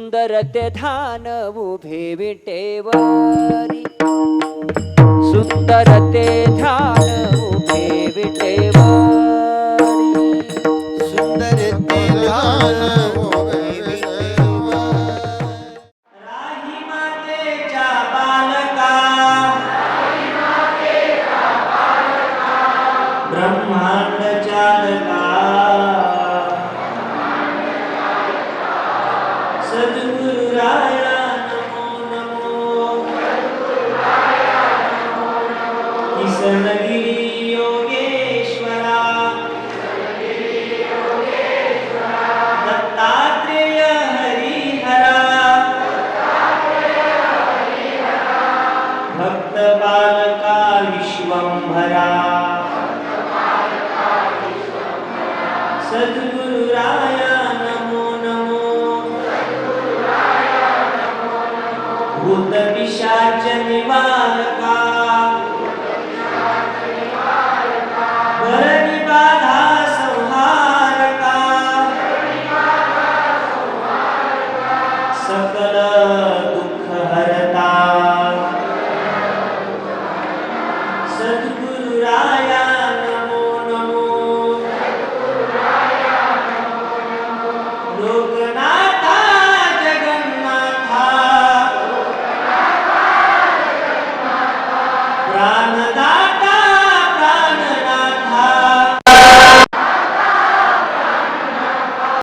सुंदर ते ध्यान उभे विटेवरी, सुंदर ते ध्यान उभे विटेवरी, सुंदर ते ध्यान उभे विटेवर. राही मातेच्या बालका, ब्रह्मांड चालका, सद्गुरु राया नमो नमो, किसनगिरी योगेश्वरा, दत्तात्रेय हरिहरा, भक्त बालका विश्वंभरा, सद्गुरु राया नमो नमो, भूत पिशाच निवारका, भरणी बाधा संहारका, सकल दुःख हरता, सद्गुरु राया नमो नमो, लोकनाथा जगन्नाथा, प्राणदाता प्राणनाथा,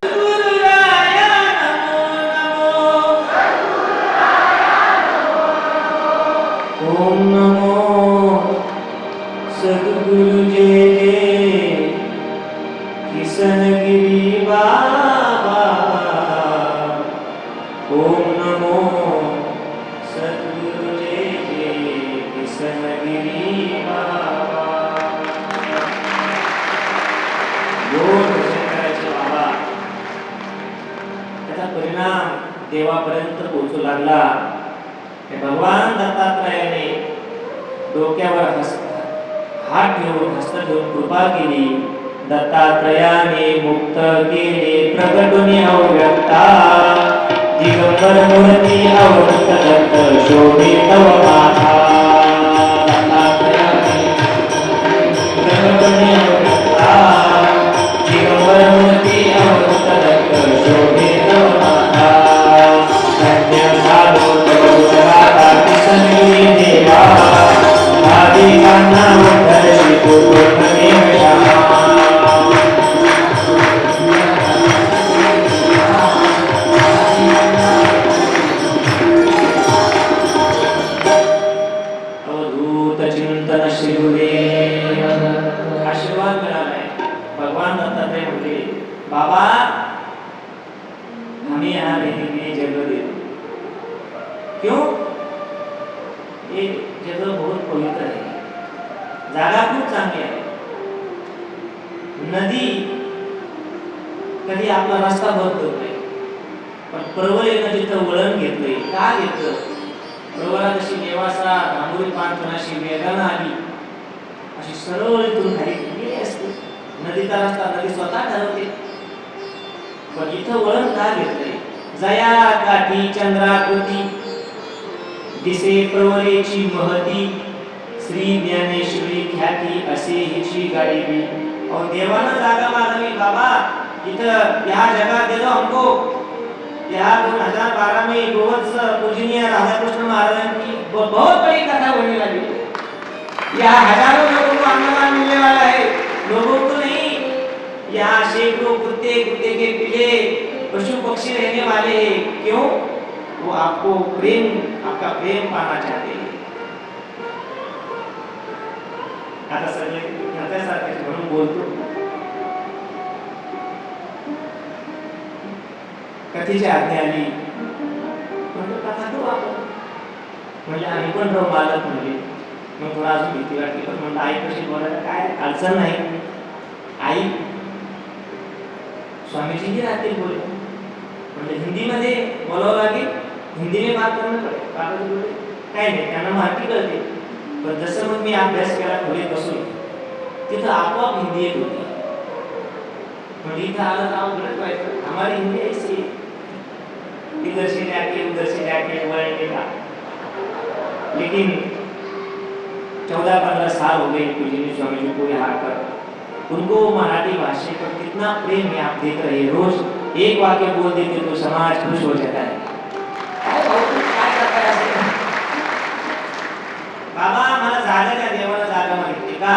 सद्गुरु राया नमो नमो, ओम नमो सद्गुरु जय जय, किसनगिरी बाबा, ओम नमो सद्गुरु जय जय, किसनगिरी बाबा. गोड भजन करायचे बाबा, त्याचा परिणाम देवापर्यंत पोहोचू लागला. हे भगवान दत्तात्रयाने डोक्यावर हात ठेवून हस्त ठेवून कृपा केली. दत्तात्रयाने मुक्त केले प्रगटुनी अव्यक्ता, दिगंबर मूर्ती अवृत दत्त शोभित माथा. दत्तात्रयाने प्रगटुनी अव्यक्ता, दिगंबर मूर्ती अवृत दत्त शोभित माथा. धन्य झालो तव राधा किसनगिरी देवा, भाविकांना उद्धरशी पूर्णमेव क्षमा. अवधूत चिंतन श्री गुरुदेव. आशीर्वाद मिळालाय. भगवान दत्तात्रय म्हटले, बाबा हमें यहाँ रहने के लिए जगह दे दो. क्यों? ये जगह बहुत पवित्र है, जागा खूप चांगली आहे. नदी कधी आपला रस्ता बंद करत नाही, पण प्रवरेनं जिथं वळण घेतलंय का घेतलं? प्रवरा जशी नेवासा रांगोळी पाणथनाशी वेगानं आली, अशी सरळ इथून खाली गेली असते. नदीचा रस्ता नदी स्वतः ठरवते, पण इथं वळण का घेतलंय? जया काठी चंद्राकृती, दिसे प्रवरेची महती, श्री ज्ञानेश्वरी ख्याती असे हिची गाडी. और देवानं जागा मागावी, बाबा इथं या जगह दे दो हमको. यहाँ 2012 में गोवत्स पूजनीय राधाकृष्ण महाराज की बहुत बड़ी कथा होने लगी. यहाँ हजारों लोगों को अन्नदान मिलने वाला है, लोगों को नहीं. यहाँ सैकड़ों कुत्ते, कुत्ते के पिले, पशु पक्षी रहने वाले हैं. क्यों? वो आपको प्रेम, आपका प्रेम पाना चाहते हैं. आता सगळे ह्याच्यासारखे म्हणून बोलतो. कथेची आज्ञा आली, म्हणजे कथा करू आपण. म्हणजे आम्ही पण राहू मालक म्हणले. मग थोडा अजून भीती वाटली, पण म्हणलं आई कशी बोलायला काय अडचण नाही. आई स्वामीजी राहतील बोले. म्हणजे हिंदीमध्ये बोलावं लागेल, हिंदी में बात करना पड़ेगा. बाबाजी बोले काय नाही, त्यांना मराठी कळते. पण जसं मग मी अभ्यास केला खोलीत बसून, तिथं आपोआप हिंदी येत होती. म्हणजे इथं आलं तर अवघडच व्हायचं. हमारी हिंदी ऐसी इधर से जाके उधर से जाके वर्ल्ड देखा, लेकिन 14-15 साल हो गए पूजनीय स्वामी जी को यहाँ कर। उनको मराठी भाषा पर कितना प्रेम है आप देख रहे हैं। रोज एक वाक्य बोल देते तो समाज खुश हो जाता है। बाबा मला जागा त्या देवाला जागा मागितली का?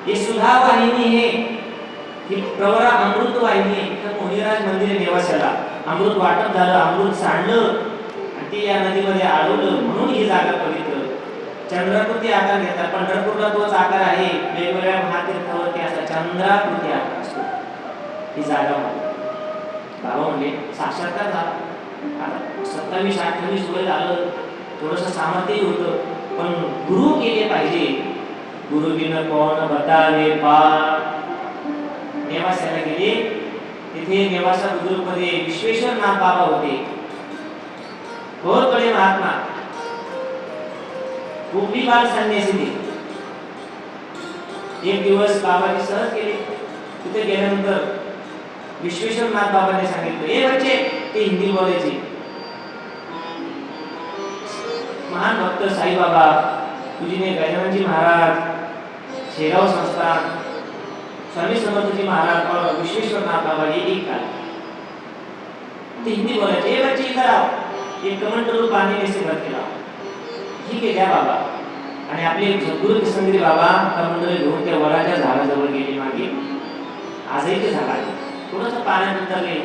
हे सुधा वाहिनी आहे, ही प्रवरा अमृत वाहिनी आहे। इथं मोहिराज मंदिर आहे नेवाशाला, अमृत वाटप झालं, अमृत सांडलं आणि ते या नदीमध्ये आळवलं, म्हणून ही जागा पवित्र। चंद्राकृती आकार घेतात, पंढरपूरला तोच आकार आहे, वेगवेगळ्या महातीर्थावरती असा चंद्राकृती आकार असतो ही जागा। बाबा म्हणले साक्षात्कार झाला, आता 27-28 वय झालं, थोडंसं सामर्थ्यही होतं, पण गुरु केले पाहिजे। गुरु बिन कोण बतावे पार। नेवासाला गेले, तिथे नेवासा बुद्रुकमध्ये विश्वेश्वर नाथ बाबा होते, बहुत बडे महात्मा, कुंभी बाल संन्यासी थे। एक दिवस बाबाजी सहज गेले, तिथे गेल्यानंतर विश्वेश्वर नाथ बाबांनी सांगितलं, ए बच्चे, ते हिंदी बोलायचे, महान भक्त साईबाबा, पूजनीय गजाननजी महाराज, शेगाव संस्थान, स्वामी समर्थजी महाराज और विश्वेश्वर नाथ बाबा ये एक काल ते हिंदी बोलायचे, ए बच्चे इधर आओ, एक कमंडलू पाणी में से भर के लाओ। ठीक आहे द्या बाबा। आणि आपले सद्गुरू कृष्णगिरी बाबा कमंडल घेऊन त्या वडाच्या झाडाजवळ गेले मागे, आजही ते झाड आहे, थोडंसं पाण्यात उतरले,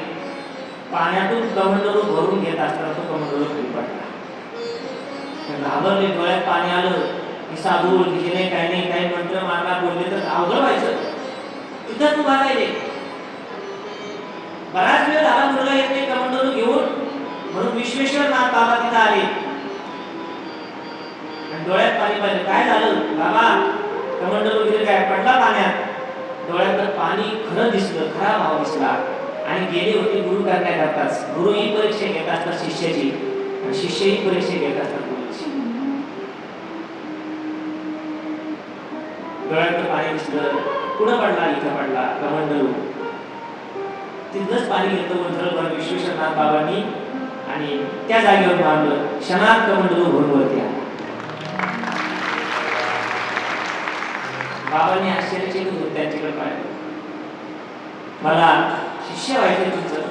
पाण्यातून कमंडलू भरून घेत असताना तो कमंडलू खाली पडला। घाबरले, डोळ्यात पाणी आलं, की साधू ओळखीचे नाही, काही नाही, काही मंत्र मारला बोलले तर अवघड व्हायचं, तिथं तू बघायले। बराच वेळ झाला मुलगा येत नाही कमंडलू घेऊन, म्हणून विश्वेश्वर नाथ बाबा तिथं आले, डोळ्यात पाणी पाहिलं, काय झालं बाबा? कमंडलू वगैरे काय पडला पाण्यात? डोळ्यात पाणी खरं दिसलं, खरा भाव दिसला, आणि गेले होते गुरु करण्याकरताच। गुरु ही परीक्षा घेत असतात शिष्याची, आणि शिष्य ही परीक्षा घेत असतात गुरुची। डोळ्यात पाणी दिसलं, कुठं पडला? इथं पडला कमंडलू, तिथंच पाणी घेतलं उंचरलं विश्वेश्वरनाथ बाबांनी, आणि त्या जागेवर मारलं, क्षणात कमंडलू भरून वरती आला। बाबांनी आश्चर्यचकित होत त्यांच्याकडे पाहिलं, मला शिष्य व्हायचं तुमचं,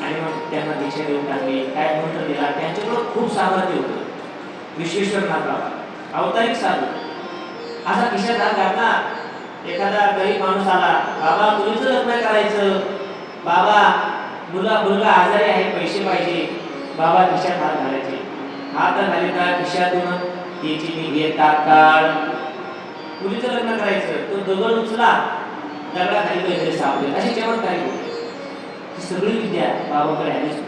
आणि मग त्यांना दीक्षा देऊन टाकली, काय मंत्र दिला, त्यांच्याकडे खूप सामर्थ्य होतं। विश्वेश्वरनाथ बाबा अवतारिक साधू, असा खिशात हात घातला, एखादा गरीब माणूस आला, बाबा मुलीचं लग्न करायचं, बाबा मुलगा आजारी आहे, पैसे पाहिजे, बाबा खिशात हात घालायचे, हात घालीता खिशातून त्याची निघे ताकाळ, मुलीचं लग्न करायचं, तो दगड उचला, दगडाखाली काहीतरी सापडेल, अशी चमत्कारी होते। ही सगळी विद्या बाबाकडे आलीच,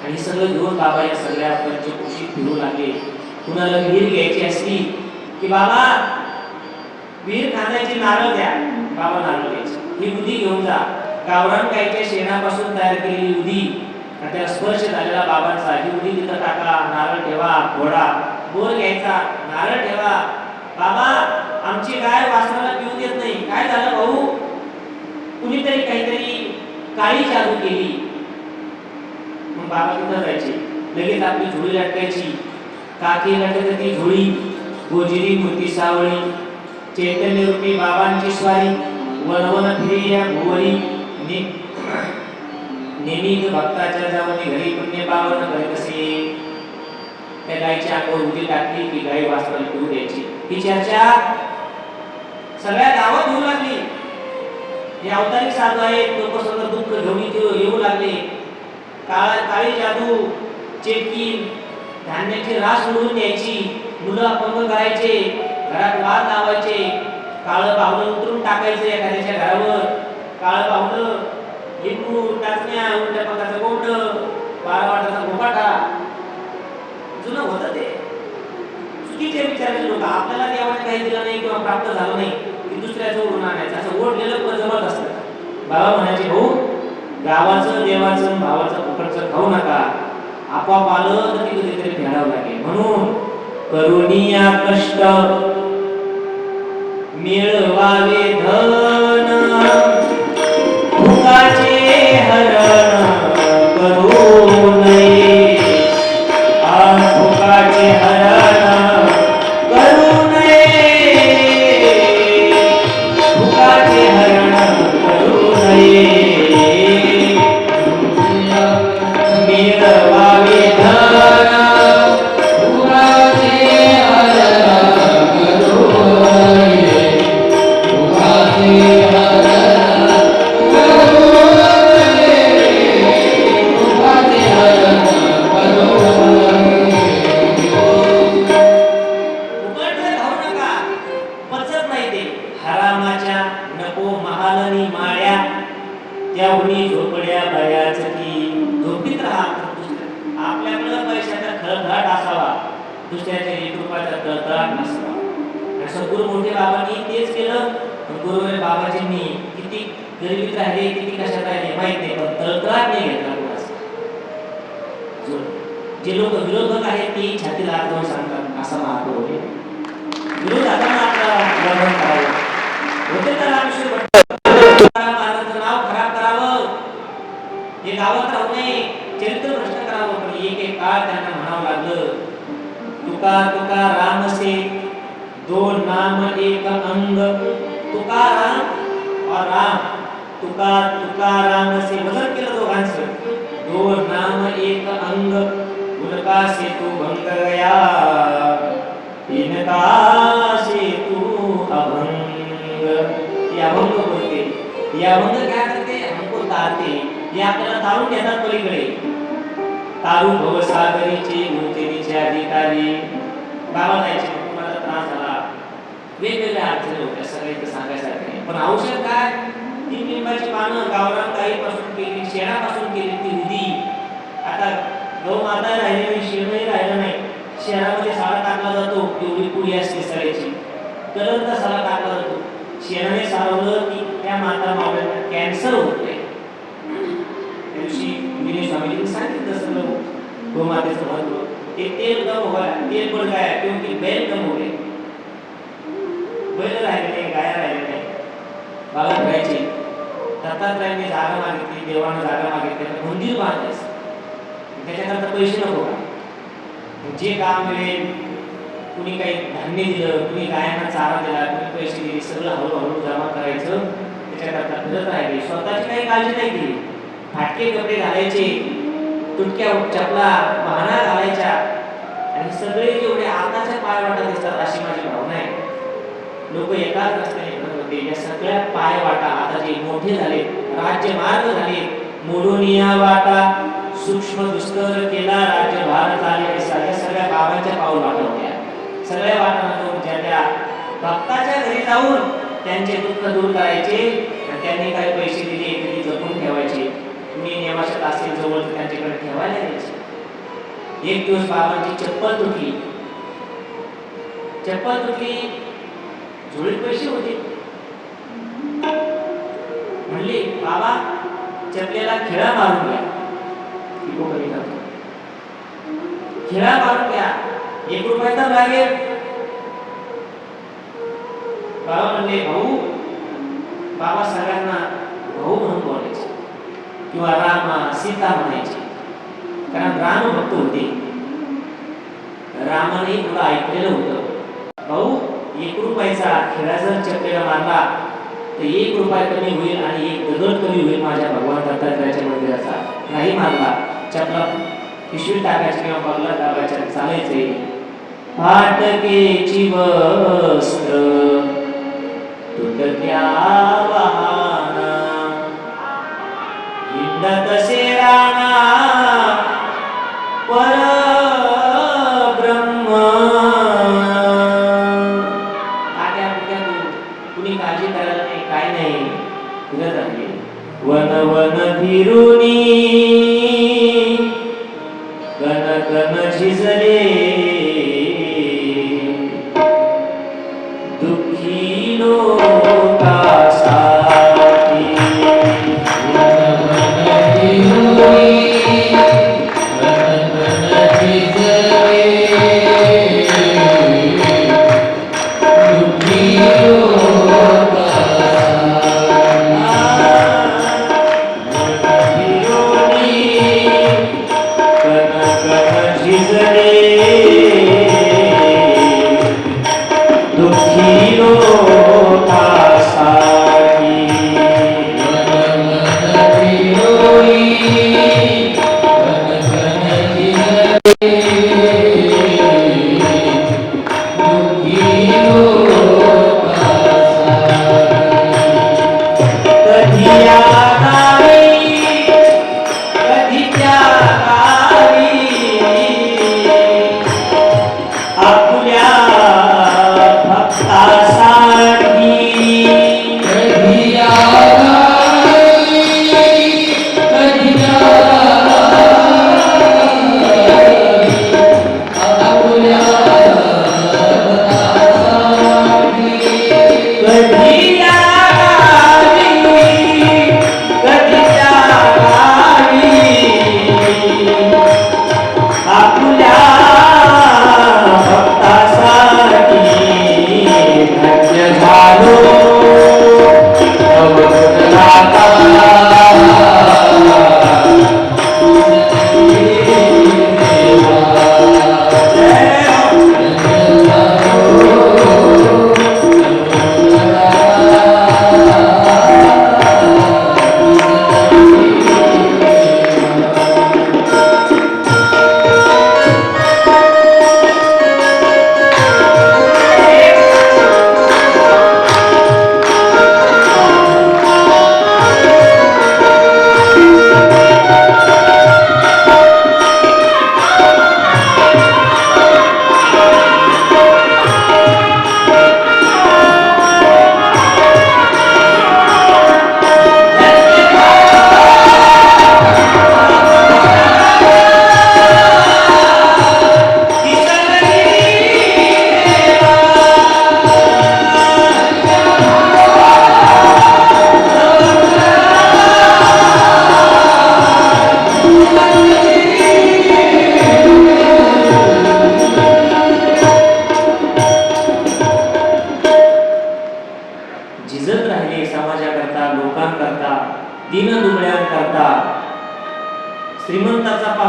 आणि सगळं घेऊन बाबा या सगळ्या पंचकोशीत फिरू लागले। कुणाला विहीर घ्यायची असली की बाबा विहीर खांदायची, नारळ द्या, बाबा नारळ द्यायचे, ही उदी घेऊन जा, गावरान गायीच्या शेणापासून तयार केलेली उदी, आणि त्याला स्पर्श झालेला बाबांचा, ही उदी तिथं टाका, नारळ ठेवा, घोडा बोर घ्यायचा, नारळ ठेवा, बाबा आमची गाय वासराला पिऊ देत नाही, काय झालं भाऊ? कुणीतरी काहीतरी काळी जादू केली। मग बाबा तिथं जायचे, लगेच आपली झोळी लटकायची, काकी लटकत ती झोळी, गोजिरी मूर्ती सावळी, चैतन्य रूपी बाबांची स्वारी, वनवन फिरे या भुवरी, नेहमी भक्ताच्या जावनी घरी पुण्य पावन करे कसे। त्या गायीच्या अंगावर उदी टाकली की गाई वासराला पिऊ द्यायची। ही चर्चा सगळ्या गावात होऊ लागली। हे अवतारिक साधू आहेत, लोक सगळं दुःख घेऊन येऊ लागले। काळी जादू, चेटकी, धान्याची रास उडवून द्यायची, मुलं अपंग करायचे, घरात वाद लावायचे, काळं पावलं उतरून टाकायचं एखाद्याच्या घरावर, काळं पावलं, लिंबू, टाचण्या, उलट्या पकाचं गोंड, 12 वाटाचा गोपाटा, जुनं होतं ते। चुकीचे विचारायचे लोक, आपल्याला देवाने काही दिलं नाही किंवा प्राप्त झालं नाही की दुसऱ्याचं ओढून आणायचं, असं ओढलेलं पण जमत असतं। बाबा म्हणायचे, भाऊ गावाचं, देवाचं, भावाचं फुकटचं खाऊ नका, आपोआप आलं तर ती कधीतरी फेडावं लागेल, म्हणून करुणिया कष्ट मिळवावे धन, भुकाचे हरण करू दुसऱ्याच्या कृपाचा तळतळाट नसावा. आणि सद्गुरू मोठे बाबांनी तेच केलं. गुरुवारी बाबाजींनी किती गरिबीत राहिले, किती कशात राहिले माहित नाही, पण तळतळाट नाही घेतला कोणाचा. जे लोक विरोधक आहेत ते छातीला हात लावून सांगतात असा महात्मा होते. विरोधाला आपला वर्णन करावं होते तर रामेश्वर महाराजांचं नाव खराब करावं, हे गावात राहू नये, चरित्र भ्रष्ट करावं. पण एक काळ त्यांना म्हणावं लागलं, तुका तुका रामसे दोन नाम एक अंग. तुकाराम और राम, तुका तुकाराम से वजन केलं दोघांचं. दोन नाम एक अंग, उनका से तू भंग गया, इनका से तू अभंग. या अभंग बोलते, या अभंग क्या करते, हमको तारते, या आपल्याला तारून घेतात पलीकडे. तारू भवसागरीचे मूर्तीचे अधिकारी. बाबा जायचे, तुम्हाला त्रास झाला, वेगवेगळ्या अडचणी होत्या, सगळ्यांचं सांगायसारखं नाही. पण औषध काय, ती लिंबाची पानं गावरान गाईपासून केली, शेणापासून केली ती विधी. आता गौ माता राहिली नाही, शेणही राहिलं नाही. शेणामध्ये साला टाकला जातो, एवढी पुडी असते सगळ्याची, कलरचा साला टाकला जातो. शेणाने सारवलं की त्या माता मावळ्यांना कॅन्सर होतोय. त्या दिवशी विनय स्वामीजींनी सांगितलं सगळं गोमातेचं महत्व. ते तेल कम हुआ, तेल बढ़ गया क्योंकि बैल कम हो गए. बैल राहिले नाही, गाया राहिले नाही. बाबा करायचे, दत्तात्रयांनी जागा मागितली, देवानं जागा मागितली, तर मंदिर बांधायचं. त्याच्याकरता पैसे नको का, जे काम मिळेल, कुणी काही धान्य दिलं, कुणी गायांना चारा दिला, कुणी पैसे दिले, सगळं हळूहळू जमा करायचं. त्याच्याकरता फिरत राहिले, स्वतःची काही काळजी नाही केली. फाटके कपडे घालायचे, तुटक्या चपला वाहना घालायच्या, आणि सगळे जेवढे आताच्या पायवाटा दिसतात अशी माझी भावना आहे. लोक एकाच रस्त्याने फिरत होते, या सगळ्या पायवाटा आता जे मोठे झाले, राज्य मार्ग झाले, मोडोनिया वाटा सूक्ष्म दुष्कर केला राज्यभार झाले. सगळ्या बाबांच्या पाऊल वाटा होत्या. सगळ्या वाटांना ज्या त्या भक्ताच्या घरी जाऊन त्यांचे दुःख दूर करायचे, आणि त्यांनी काही पैसे दिले तरी जपून ठेवायचे. तुम्ही नेवाशात असेल जवळ तर त्यांच्याकडे ठेवायला द्यायचे. एक दिवस बाबांची चप्पल तुटली, झोळीत पैसे होते. म्हणले बाबा चपलेला खिळा मारून घ्या, खिळा मारून घ्या, 1 रुपया तर लागेल. बाबा म्हणले भाऊ, बाबा सगळ्यांना भाऊ म्हणून बोलायचे किंवा रामा सीता म्हणायचे, कारण राम भक्त होते. रामाने थोडं ऐकलेलं होतं, भाऊ 1 रुपयाचा खिळा जर चपलेला मारला तर 1 रुपया कमी होईल आणि 1 दगड कमी होईल माझ्या भगवान दत्तात्रयाच्या मंदिराचा. नाही मारला, चपला पिशवीत टाकायची किंवा बगला दाबायच्या, चालायचे. फाटकेची वस्त्र तुटक्या वाहना, हिंडत शेराना परब्रह्म. कुणी काळजी करायला नाही, काय नाही, फिरत आहे. वन वन फिरुनी गण गण झिजले, दुःखी लोकासाठी. दुःखी लोका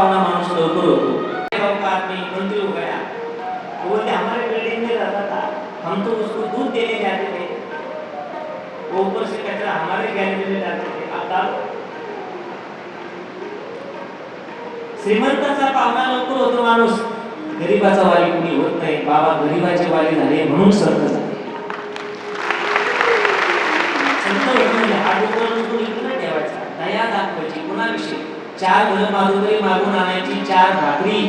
पाहुणा माणूस लवकर होतो. आदमी मंत्री हो गया, वो बोलते हमारे बिल्डिंग में रहता था, हम तो उसको दूध देने जाते थे, वो ऊपर से कचरा हमारे गैलरी में डालते थे. आता श्रीमंताचा पाहुणा लवकर होतो माणूस, गरीबाचा वाली कुणी होत नाही. बाबा गरीबाचे वाली झाले म्हणून संत झाले. संत म्हणजे हा डोक्यावर नुसतं इकडे ठेवायचा, दया दाखवायची कुणाविषयी. 4 घरं माधुरी मागून आणायची, 4 भाकरी,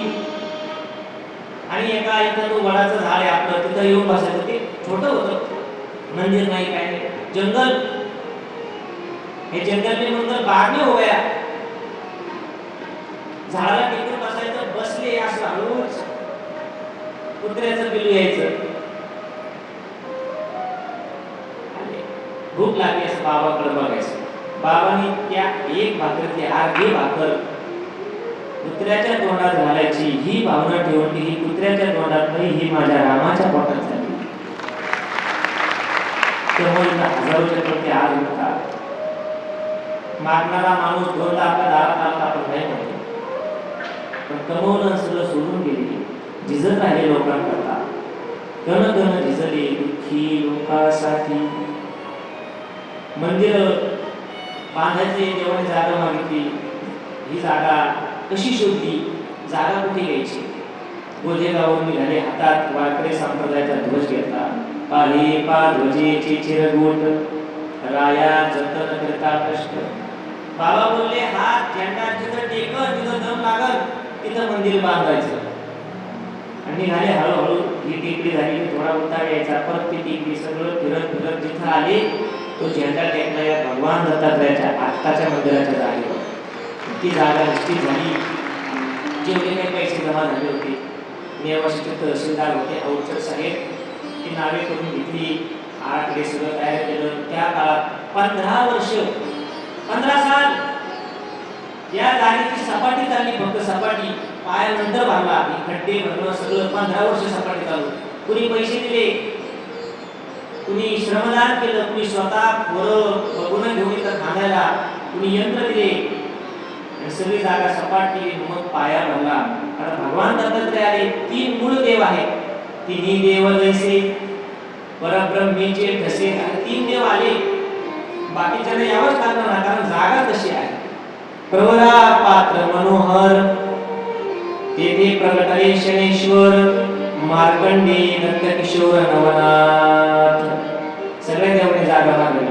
आणि एका इथं तो वडाचं झाड आहे आपलं, तिथं येऊन बसायचं. ते छोटं होतं, मंदिर नाही काय नाही, जंगल. हे जंगल में मंगल बाद में हो गया. झाडाला टिकून बसायचं, बसले असं हळूच कुत्र्याचं पिलू यायचं. भूक लागली असं बाबाकडे बघायचं. बाबांनी त्या एक भाकरीतली अर्धी भाकर कुत्र्याच्या तोंडात घालायची ही भावना ठेवून की ही कुत्र्याच्या तोंडात नाही, ही माझ्या रामाच्या पोटात झाली. त्यामुळे हजारोच्या प्रती आज होता. मागणारा माणूस दोनदा आपल्या दारात आला आपण नाही म्हणतो, पण कमवलं सगळं सोडून गेली, झिजत राहिले लोकांकरता. कण कण झिजले दुःखी लोकांसाठी. मंदिर बांधायचे देवाने जागा मागितली, ही जागा कशी शोधली, जागा कुठे घ्यायची. गोजेगावून निघाले, हातात वारकरी संप्रदायाचा ध्वज घेतला. पाहे पा ध्वजेचे चिरगोट, राया जतन करता कष्ट. बाबा बोलले हा झेंडा जिथं टेकल तिथं दम लागल तिथं मंदिर बांधायचं. आणि निघाले हळूहळू. ही टेकडी झाली की थोडा उतार यायचा, परत ती टेकडी सगळं फिरत फिरत जिथं आले तो झेंडा टेकला या भगवान दत्तात्रयाच्या आत्ताच्या मंदिराच्या जागेवर. ती जागा निश्चित झाली. जेवढे काही पैसे जमा झाले होते, नेवाशीचे तहसीलदार होते औचर साहेब, ती नावे करून घेतली, आराखडे सगळं तयार केलं. त्या काळात 15 वर्ष 15 साल या जागेची सपाटी चालली, फक्त सपाटी. पायानंतर बांधला, खड्डे भरणं सगळं 15 वर्ष सपाटी चालू. कुणी पैसे दिले, कुणी श्रमदान केलं, कुणी स्वतः पोरं बघून घेऊन इथं खांदायला, कुणी यंत्र दिले, आणि सगळी जागा सपाट केली. मग पाया भरला. कारण भगवान दत्तात्रय आले. 3 मूळ देव आहेत. तिन्ही देव जैसे परब्रह्मेचे ठसे. 3 देव आले, बाकीच्या यावंच लागणार ना, कारण जागा तशी आहे. प्रवरा पात्र मनोहर, तेथे प्रगटले शनेश्वर, मार्कंडे दत्तकिशोर नवनाथ. सगळ्या देवाने जागा मागली.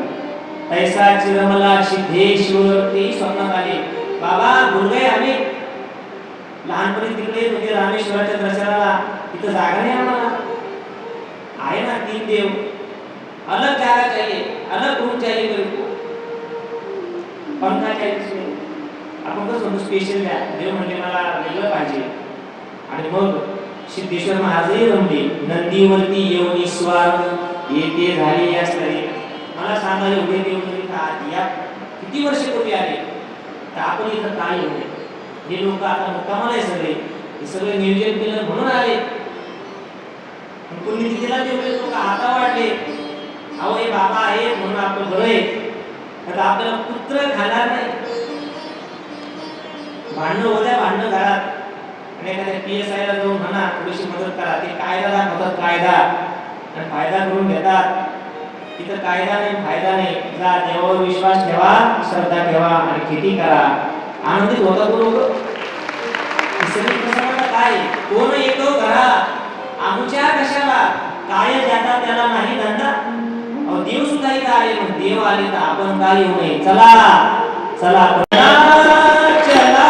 ऐसा चिरमला सिद्धेश्वर, ते स्वप्नात आले. बाबा भूल गए आम्ही, लहानपणी तिकडे होते रामेश्वराच्या दर्शनाला, तिथं जागा नाही आम्हाला. आहे ना 3 देव, अलग जागा चाहिए, अलग रूम चाहिए मेरे को, पंखा चाहिए. आपण कसं म्हणतो स्पेशल द्या, देव म्हणजे मला वेगळं पाहिजे. आणि मग सिद्धेश्वर महाराजही रमले. नंदीवरती येऊन ईश्वर येते झाले या स्थळी. मला सांगा एवढे देव जरी का या किती वर्ष पूर्वी आले, तर आपण इथं काय येऊ नये. हे लोक आता मुक्कामाला आहे सगळे, हे सगळे नियोजन केलं म्हणून आले. पुण्यतिथीला तेवढे लोक हाता वाढले, अहो हे बाबा आहे म्हणून आपलं बरं आहे. आता आपल्याला पुत्र खाणार नाही. भांडणं होत्या, भांडणं घरात, आणि एखाद्या PSI ला जाऊन म्हणा थोडीशी मदत करा. ते कायदा दाखवतात, कायदा, आणि फायदा करून घेतात. तिथं कायदा नाही, फायदा नाही. जा देवावर विश्वास ठेवा, श्रद्धा ठेवा आणि खेती करा. आनंदित होता तो लोक. सगळी प्रसंगाला काय कोण येतो घरा आमच्या कशाला, काय जाता त्याला नाही धंदा. अहो देव सुद्धा इथं आले, मग देव आले तर आपण काय येऊ नये. चला चला चला चला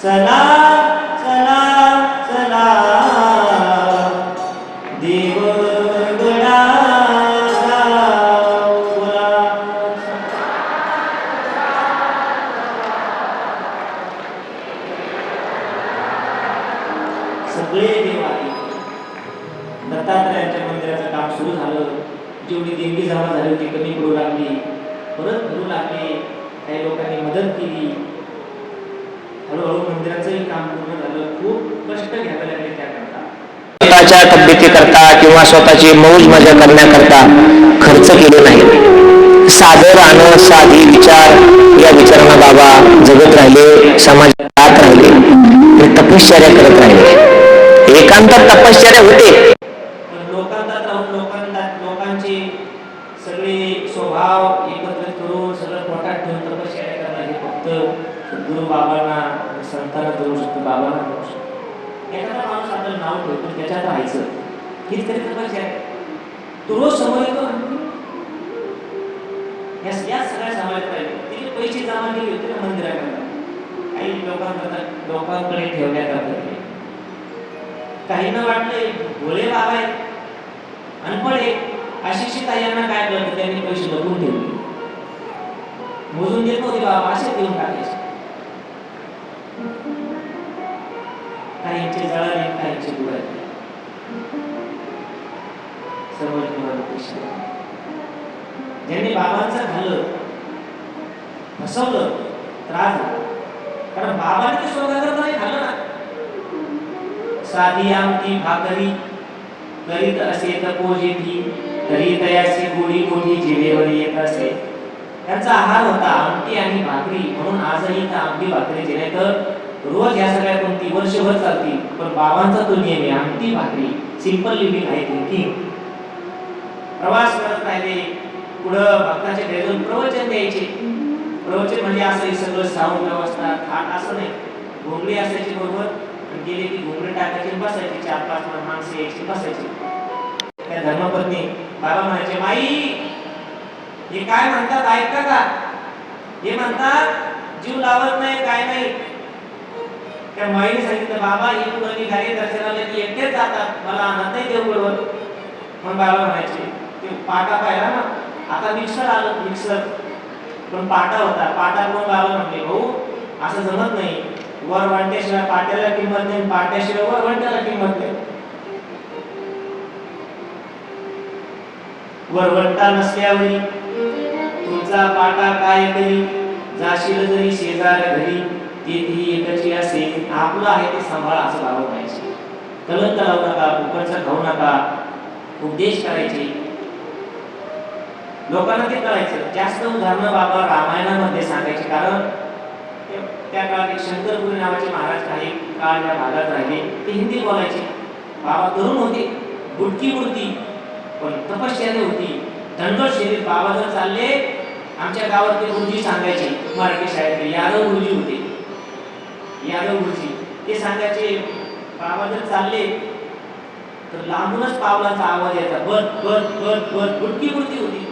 चला चला चला देवगडा जाऊया. सगळे देव आले. दत्तात्रयांच्या मंदिराचं काम सुरू झालं. जेवढी देणगी जमा झाली होती कमी पडू लागली, परत भरू लागले. काही लोकांनी मदत केली. हळूहळू मंदिराचंही काम पूर्ण झालं. खूप कष्ट घ्यावे लागले त्याकरता. स्वतःच्या तब्येतीकरता किंवा स्वतःची मौज मजा करण्याकरता खर्च केले नाही. साधं राहणं, साधी विचार, या विचारांना बाबा जगत राहिले, समाजात राहिले आणि तपश्चर्या करत राहिले. एकांतात तपश्चर्या होते. पण लोकांतात राहून लोकांचे सगळे स्वभाव एकत्रित करून सगळं पोटात ठेवून तपश्चर्या करणं हे फक्त गुरु बाबांना, संतांना करू शकतो, बाबांना करू शकतो. एखादा माणूस आपलं नाव ठेवतो त्याच्यात राहायचं, हीच तरी तपश्चर्या. तो रोज समोर येतो या सगळ्या समाजात राहिले. तिने पैसे जमा केले होते ना मंदिराकडे, काही लोकांकडे ठेवण्यात आले. काहींना वाटलंय भोळे बाबा आहेत, अनपढ आहे, अशिक्षित आहे, यांना काय कळतं, त्यांनी पैसे लपून ठेवले. मोजून देत नव्हते बाबा, असे देऊन टाकायचे. काहींचे जळाले, काहींचे बुडाले. ज्यांनी बाबांचं खाल्लं, फसवलं, त्रास झाला. कारण बाबांनी ते स्वतःच नाही खाल्लं ना. साधी आमटी भाकरी करीत असे तपोजेठी, तरी तयासी गोडी मोठी जिभेवर येत असे. त्यांचा आहार होता आमटी आणि भाकरी, म्हणून आजही त्या आमटी भाकरी नाही तर रोज या सगळ्या कोणती वर्षभर चालतील. पण बाबांचा तो नियम आहे, आमटी भाकरी, सिंपल लिव्हिंग आहे थिंकिंग. प्रवास करत राहिले, पुढं भक्ताचे घरी प्रवचन द्यायचे. प्रवचन म्हणजे असं सगळं साऊंड व्यवस्था, थाट असं नाही. घोंगडी असायची बरोबर, गेले की घोंगडी टाकायची बसायची. 4-5 माणसं यायची बसायची. त्या धर्मपत्नी बाबा म्हणायचे, माई हे काय म्हणतात ऐकता का? हे म्हणतात जीव लावत नाही, काय नाही. त्या माईने सांगितलं, बाबा ही मुलं निघाले दर्शनाला की एकटेच जातात, मला आणत नाही देवगडवर. मग बाबा म्हणायचे, ते पाटा पाहिला ना, आता मिक्सर आलं, मिक्सर पण पाटा होता. पाटा पण बाबा म्हणले, भाऊ असं जमत नाही. वर वांट्याशिवाय पाट्याला किंमत नाही, पाट्याशिवाय वर वांट्याला किंमत नाही. वरवंटा नसल्यावरी तुमचा पाटा काय करी, जाशील जरी शेजार घरी, तेही एकची असे. आपलं आहे ते सांभाळा, असं बाबा म्हणायचे. कलंक लावू नका, कुकरचा खाऊ नका, उपदेश करायचे. लोकांना ते कळायचं. जास्त उदाहरणं बाबा रामायणामध्ये सांगायचे, कारण त्या काळात एक शंकरपुरी नावाचे महाराज काही काळ या भागात राहिले. ते हिंदी बोलायचे. बाबा तरुण होते, बुटकी मूर्ती, पण तपश्चर्या होती, दंडोत शरीर. बाबा जर चालले, आमच्या गावात ते गुरुजी सांगायचे, मराठी शाळेतले यादव गुरुजी होते, यादव गुरुजी. ते सांगायचे, बाबा जर चालले तर लांबूनच पावलाचा आवाज यायचा, बट बट बट बट. बुटकी मूर्ती होती,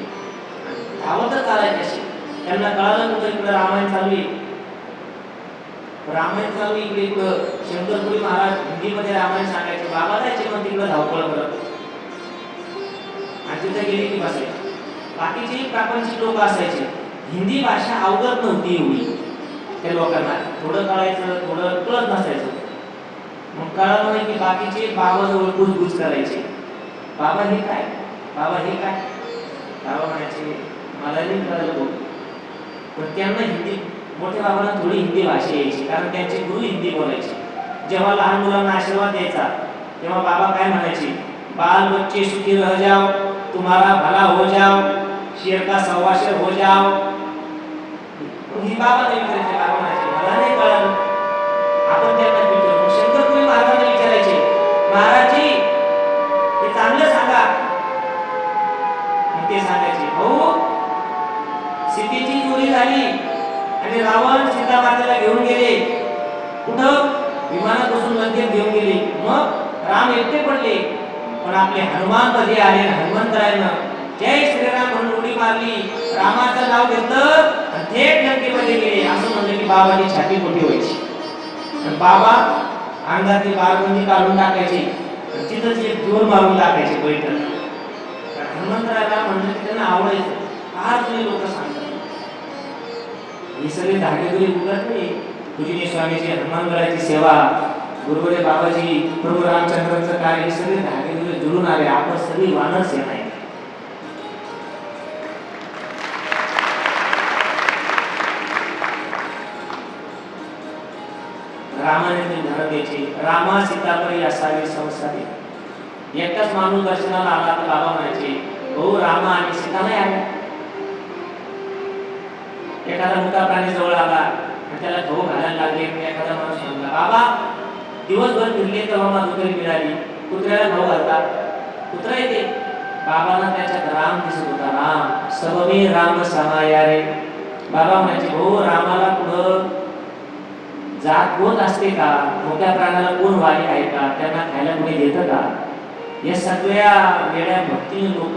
धावतच चालायची अशी. त्यांना कळालं नव्हतं इकडे रामायण चालू आहे. रामायण चालू इकडे इकडं शंकरपुरी महाराज हिंदीमध्ये रामायण सांगायचे. बाबा जायचे मग तिकडं धावपळ करत, आणि तिथे गेले की बसायचे. बाकीचे प्रापंचिक लोक असायचे. हिंदी भाषा अवगत नव्हती एवढी त्या लोकांना, थोडं कळायचं, थोडं कळत नसायचं. मग कळालं नाही की बाकीचे बाबाजवळ गुजगुज करायचे, बाबा हे काय, बाबा हे काय. बाबा म्हणायचे, मला नाही कळलं. पण त्यांना हिंदी, मोठ्या बाबांना थोडी हिंदी भाषा यायची, कारण त्यांचे गुरु हिंदी बोलायचे. जेव्हा लहान मुलांना आशीर्वाद द्यायचा तेव्हा बाबा काय म्हणायचे, बाल बच्चे सुखी रह जाओ, तुम्हारा भला हो जाओ, शेर का सवाशेर हो जाओ. ही बाबा नाही विचारायचे. बाबा म्हणायचे, मला नाही कळलं. आपण त्यांना विचारतो. शंकरपुरी महाराजांना विचारायचे, महाराजजी हे चांगलं सांगा. ते सांगायचे, भाऊ सीतेची चोरी झाली आणि रावण सीता मातेला घेऊन गेले. कुठं? विमानात बसून लंकेत घेऊन गेले. मग राम एकटे पडले, पण आपले हनुमान कधी आले. हनुमंतरायनं जय श्रीराम म्हणून उडी मारली, रामाचं नाव घेतलं आणि थेट लंकेमध्ये गेले. असं म्हणलं की बाबाची छाती मोठी व्हायची. आणि बाबा अंगातली बारबंदी काढून टाकायची आणि तिथंच एक जोर मारून टाकायचे बैठक. हनुमंतरायला म्हणलं की त्यांना आवडायचं. आज तुम्ही लोक सांगतात ही सगळी धागेदुरी उगत नाही. पूजनीय स्वामीची हनुमानगडाची सेवा, गुरुदेव बाबाजी, प्रभू रामचंद्रांचं कार्य, हे सगळे धागेदुरी जुळून आले. आपण सगळी वानस आहे नाही. रामाने उदाहरण द्यायचे. रामा सीतापरी असावी संसारी. एकटाच माणूस दर्शनाला आला तर बाबा म्हणायचे भाऊ रामा आणि सीता नाही आल्या. एखादा मोठा प्राणी जवळ आला आणि त्याला गहू घालायला लागले. एखादा माणूस म्हणला बाबा दिवसभर फिरले तेव्हा मला दुधारी मिळाली. कुत्र्याला गहू घालतात, कुत्रा येते. बाबांना त्याच्यात राम दिसत होता. राम सबमे राम समाया रे. बाबा म्हणायचे भाऊ रामाला पुढं जात बोध असते का? मोठ्या प्राण्याला कोण वाली आहे का? त्यांना खायला कोणी देतं का? या सगळ्या वेळ्या भक्तीने लोक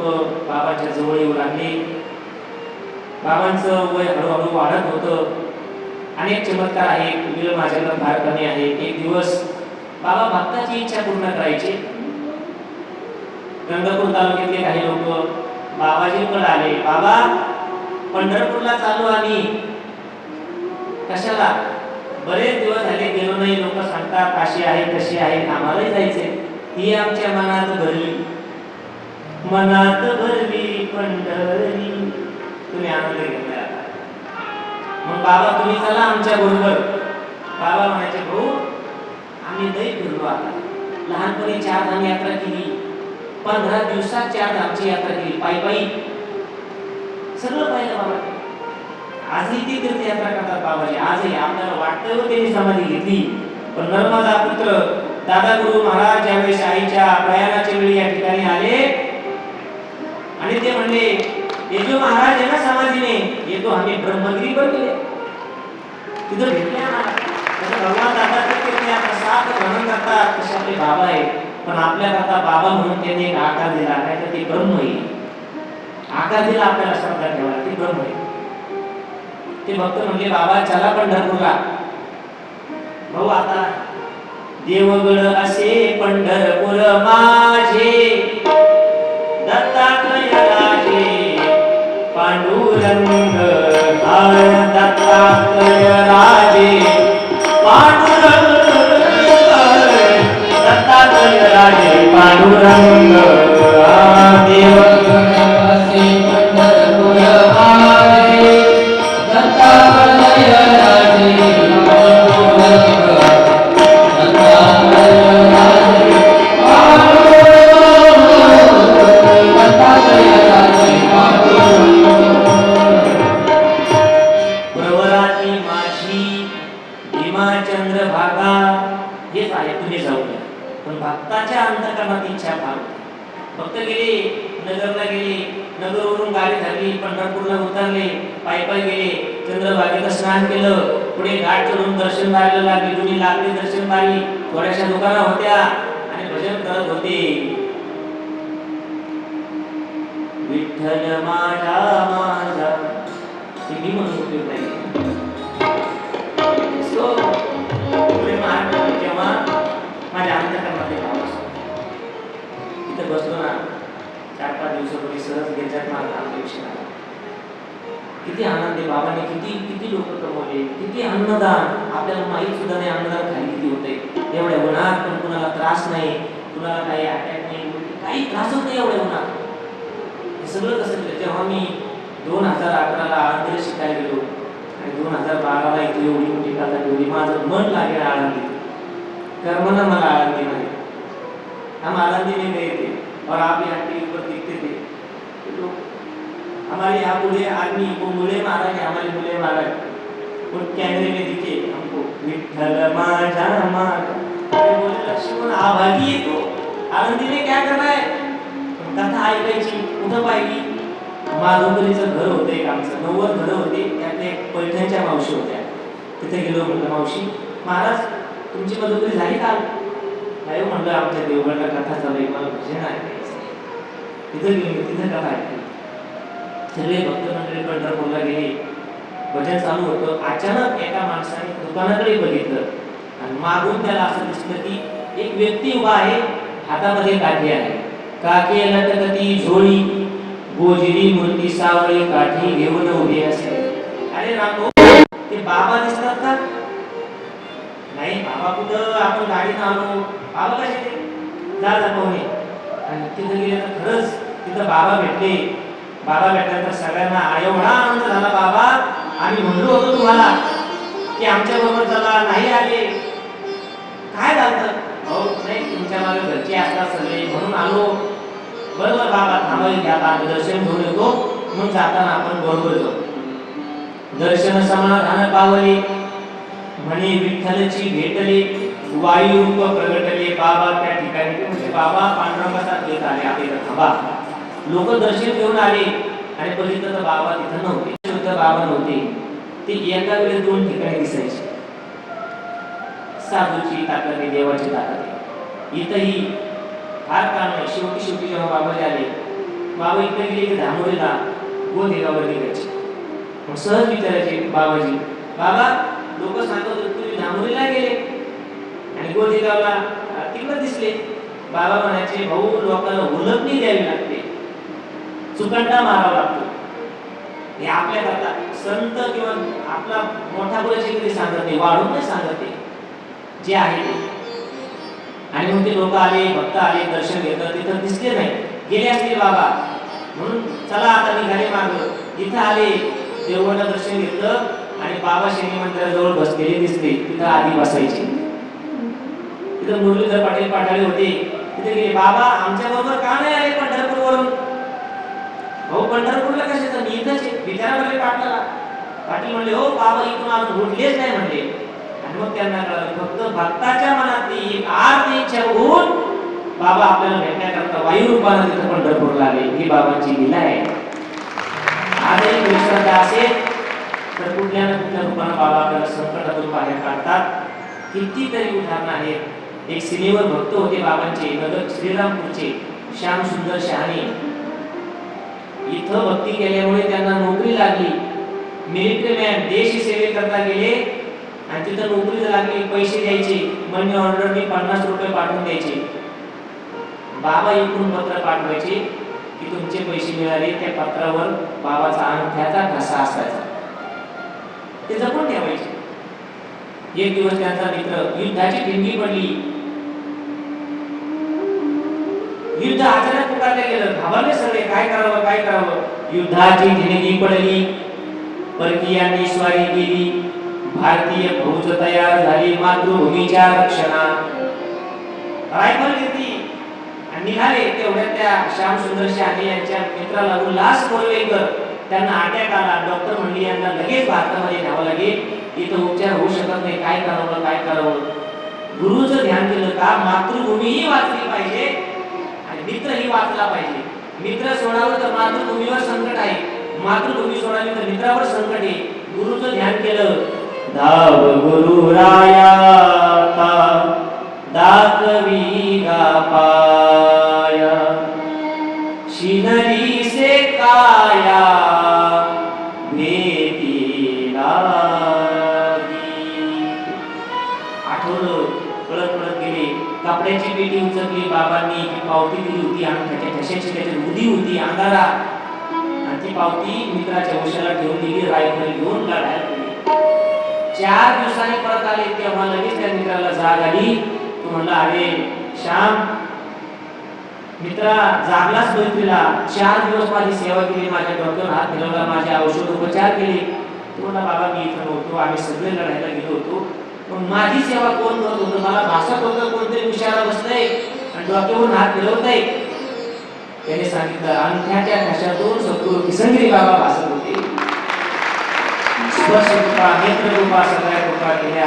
बाबाच्या जवळ येऊ लागले. बाबांचं वय हळूहळू वाढत होतं. अनेक चमत्कार आहेत, वेळ माझ्याकडे फार कमी आहे. एक दिवस बाबा भक्ताची इच्छा पूर्ण करायची. गंगापूर तालुक्यातले काही लोक बाबाजींकडे आले. बाबा पंढरपूरला चालू आम्ही. कशाला? बरेच दिवस झाले गेलो नाही. लोक सांगतात अशी आहे तशी आहे, आम्हालाही जायचे. ही आमच्या मनात भरली, मनात भरली पंढरी. तुम्ही आनंद घेतला. मग बाबा तुम्ही चला आमच्या बरोबर. बाबा म्हणायचे भाऊ आम्ही लई फिरलो. आता लहानपणी 4 धाम यात्रा केली. 15 दिवसात 4 धामची यात्रा केली. पायी पायी सगळं पाहिलं बाबा. आजही ती तीर्थयात्रा करतात बाबाजी. आजही आपल्याला वाटतं त्यांनी समाधी घेतली. पण नर्मदा पुत्र दादा गुरु महाराज ज्यावेळेस आईच्या प्रयाणाच्या वेळी या ठिकाणी आले आणि ते म्हणले ये जो महाराज है ना समाधीने ये तो हमें ब्रह्मगिरी पर मिले. तिथं भेटले आम्हाला. भगवान दादा तीर्थयात्रा 7 भ्रमण करतात तसे आपले बाबा आहे. पण आपल्या करता बाबा म्हणून त्यांनी एक आकार दिला. काय तर ते ब्रह्म आहे. आकार दिला आपल्याला श्रद्धा ठेवायला. ते ब्रह्म आहे. ते भक्त म्हणले बाबा चला पंढरपूरला. भाऊ आता देवगड असे पंढरपूर माझे, दत्तात्रय राजे पांडुरंग. दत्तात्रय राजे पांडुरंग, दत्तात्रय राजे पांडुरंग. देवगड असे पंढरपूर माझे, दत्तात्रय राजे पांडुरंग. प्रवराची माझी भीमाचंद्र भागा हेच आहे. तुम्ही जाऊ द्या. पण भक्ताच्या अंतकरणात इच्छा फार. भक्त गेले, नगरला गेले, नगरवरून गाडी झाली, पंढरपूरला उतरले, पायी पायी गेले, चंद्रभागेचं स्नान केलं, पुढे घाट चढून दर्शन द्यायला लागले. जुनी लाकडी दर्शन बारी, थोड्याशा दुकाना होत्या आणि भजन करत होते. विठ्ठल माझा माझा ते मी म्हणून उपयोग नाही. जेव्हा माझ्या अंतकरणात तिथे बसलो ना 4-5 दिवसापूर्वी सहज गिरजात मार्ग आमच्या विषय आला. किती आनंद आहे. बाबांनी किती किती लोक कमवले, किती अन्नदान. आपल्याला माहीत सुद्धा नाही अन्नदान खाली किती होते. एवढ्या उन्हात पण कुणाला त्रास नाही, कुणाला काही अटॅक नाही, काही त्रासच नाही एवढ्या उन्हात. हे सगळं कसं केलं? जेव्हा मी 2011ला आळंदीला शिकायला गेलो आणि 2012ला इथे एवढी मोठी कथा ठेवली. माझं मन लागेल आळंदी. कर्मना मला आळंदी नाही. हम आळंदी में गए थे और आप यहाँ टीवी पर देखते थे. तो हमारे यहाँ बूढ़े आदमी वो बूढ़े महाराज है, हमारे बूढ़े महाराज वो कैमरे में दिखे हमको. विठ्ठल माझा माझा. बोले लक्ष्मण आभागी है तो आळंदी में क्या करना है? कथा ऐकायची. कुठं पाहिली? माधुकरीचं घर होतं एक आमचं. 90 घरं होते. त्यात एक पैठणच्या मावशी होत्या. तिथे गेलो. म्हटलं मावशी महाराज तुमची मधुकरी झाली का? नाही म्हणलं आमच्या देवगडला कथा चालू आहे, मला भजन ऐकायचं. तिथं गेलो. तिथं कथा ऐकली. सगळे भक्त मंडळी पंढरपूरला गेले. भजन चालू होतं. अचानक एका माणसाने दुकानाकडे बघितलं आणि आणि मागून त्याला असं दिसलं की एक व्यक्ती उभा आहे, हातामध्ये काठी आहे. काठी लटकती झोळी, गोजिरी मूर्ती सावळी, काठी घेऊन उभी असे. अरे रामभाऊ, ते बाबा दिसतात का? नाही बाबा कुठं, आपण गाडीनं आलो, बाबा कसे ते जा पाहुणे. आणि तिथं गेले तर खरंच तिथं बाबा भेटले. बाबा भेटल्यानंतर सगळ्यांना एवढा आनंद झाला. बाबा आम्ही म्हणलो होतो तुम्हाला की आमच्या बरोबर चला, नाही आले, काय झालं? हो नाही, तुमच्या मागे घरचे असतात सगळे म्हणून आलो. बरोबर बाबा थांबायला घ्या, आम्ही दर्शन घेऊन येतो, मग जाताना आपण बरोबर जाऊ. दर्शन समाधान पावले, म्हणे विठ्ठलची भेटले, वायू रूप प्रगटले. बाबा त्या ठिकाणी म्हणजे बाबा पांडुरंगाचा येत आले. आपल्या थांबा. लोक दर्शन घेऊन आले आणि बघितलं तर बाबा तिथं नव्हते. शुद्ध बाबा नव्हते. ते एका वेळेस दोन ठिकाणी दिसायचे. साधूची ताकद आहे, देवाची ताकद आहे. इथंही फार काम आहे. शेवटी जेव्हा बाबाजी आले, बाबा इकडे गेले की धामोरीला गोदेगावर निघायचे. मग सहज विचारायचे बाबाजी, बाबा लोक सांगत होते तुम्ही धामोरीला गेले आणि गोदेगावला तिकडे दिसले. बाबा म्हणायचे, भाऊ लोकांना उलटणी द्यावी लागते, चुकांडा मारावा लागतो. हे आपल्या करता संत किंवा आपला मोठा पुरुष कधी सांगत नाही, वाढून नाही सांगत ते जे आहे ते. आणि मग ते लोक आले, भक्त आले, दर्शन घेतलं, तिथं दिसले नाही, गेले असतील बाबा. म्हणून चला आता निघाले मागं. इथं आले, देवगडला दर्शन घेतलं आणि बाबा शनी मंदिराजवळ बसलेले दिसले. तिथं आधी बसायचे. तिथं मुरलीधर पाटील पाटाळे होते. तिथे गेले, बाबा आमच्या बरोबर का नाही आले पंढरपूरवरून? हो पंढरपूरला कशाचं, मी इथंच विचारा म्हणले पाटलाला. पाटील म्हणले, हो बाबा इथून आम्ही उठलेच नाही म्हणले. आणि मग त्यांना कळलं फक्त भक्ताच्या मनातली आर्त इच्छा होऊन बाबा आपल्याला भेटण्याकरता वायू रूपाने तिथं पंढरपूरला आले. ही बाबांची लीला आहे. आजही विश्वास असेल तर कुठल्या ना कुठल्या रूपाने बाबा आपल्याला संकटातून बाहेर काढतात. कितीतरी उदाहरणं आहेत. एक सिनेवर भक्त होते बाबांचे, नगर श्रीरामपूरचे श्याम सुंदर शहाणे. इथं भक्ती केल्यामुळे त्यांना नोकरी लागली. मिलिटरी मॅन देश सेवेकरता गेले आणि तिथं नोकरी लागली. पैसे द्यायचे, मनी ऑर्डरनी 50 रुपये पाठवून द्यायचे. बाबा इकडून पत्र पाठवायचे की तुमचे पैसे मिळाले. त्या पत्रावर बाबाचा अंगठ्याचा ठसा असायचा, ते जपून ठेवायचे. एक दिवस त्यांचा मित्र, युद्धाची ठिणगी पडली, युद्ध अचानक पुकारले गेलं. घाबरले सगळे, काय करावं. युद्धाची ठिणगी पडली, परकीयांनी स्वारी केली, भारतीय फौज तयार झाली मातृभूमीच्या रक्षणात. रायफल घेतली आणि निघाले. तेवढ्या त्या श्याम सुंदर शहाणे यांच्या मित्राला उल्हास कोल्हेकर, त्यांना अटॅक आला. डॉक्टर म्हणली यांना लगेच भारतामध्ये न्यावं लागेल, इथं उपचार होऊ शकत नाही, काय करावं. गुरुचं ध्यान केलं का मातृभूमीही वाचली पाहिजे आणि मित्रही वाचला पाहिजे. मित्र सोडावं तर मातृभूमीवर संकट आहे, मातृभूमी सोडावी तर मित्रावर संकट आहे. गुरुचं ध्यान केलं. धाव गुरु राया दाखवी गा पाया, शिनरी से काया भेटी लागी. आठवलं, पळत गेले. कपड्याची पेटी उचलली बाबांनी, पावती दिली होती आणि त्याच्या ठशाची त्याच्यात उदी होती अंगारा. आणि ती पावती मित्राच्या उशाला ठेवून दिली. रायफल घेऊन लढायला गेले. 4 दिवसांनी परत आले तेव्हा लगेच त्या मित्राला जाग आली. तो म्हणला, अरे श्याम मित्रा, जागलाच बैठीला. 4 दिवस माझी सेवा केली, माझ्या डॉक्टर हात फिरवला, माझे औषध उपचार केले. तो म्हणला, बाबा मी इथं नव्हतो, आम्ही सगळे लढायला गेलो होतो, पण माझी सेवा कोण करत होतं? मला भासत होतं कोणतरी विषयाला बसलंय आणि डॉक्टरवरून हात फिरवतंय. त्याने सांगितलं, अंगठ्याच्या ठशातून सद्गुरू किसनगिरी बाबा भासत होते. स्पर्श कृपा, नेत्र कृपा, सगळ्या कृपा केल्या.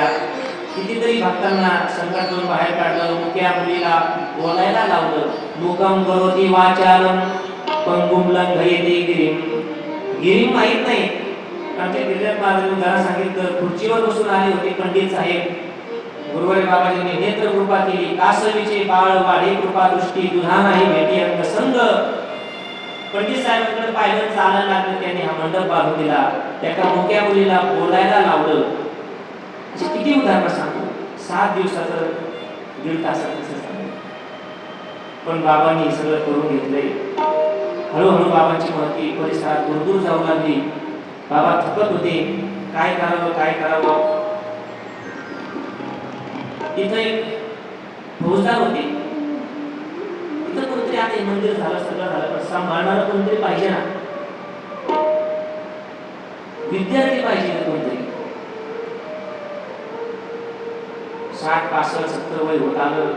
कितीतरी भक्तांना संकटातून बाहेर काढलं. मुक्या मुलीला बोलायला लावलं. मुकम करोति वाचालम पंगुम लंघयते गिरिम. गिरिम माहित नाही. आमच्या गिरिराज महाराजांनी जरा सांगितलं, खुर्चीवर बसून आले होते पंडित साहेब. गुरुवारी बाबाजींनी नेत्र कृपा केली. कासवीचे बाळ वाढे कृपा दृष्टी, दुधा नाही भेटी अंग संग. पंडित साहेबांकडे पाहिलं, चालायला लागलं. त्यांनी हा मंडप बांधून दिला. त्या मुक्या मुलीला बोलायला लावलं. किती उदाहरणं सांगू. 7 दिवसाचं 1.5 तासाचं झालं. पण बाबांनी सगळं करून घेतलंय. हळूहळू बाबांची महती परिसरात दूर जाऊ लागली. बाबा थकत होते, काय करावं. तिथं एक फौजदार होते. तिथं कोणतरी आता हे मंदिर झालं, सगळं झालं, पण सांभाळणारं कोणतरी पाहिजे ना, विद्यार्थी पाहिजे ना कोणतरी. 60, 65, 70 वय होत आलं,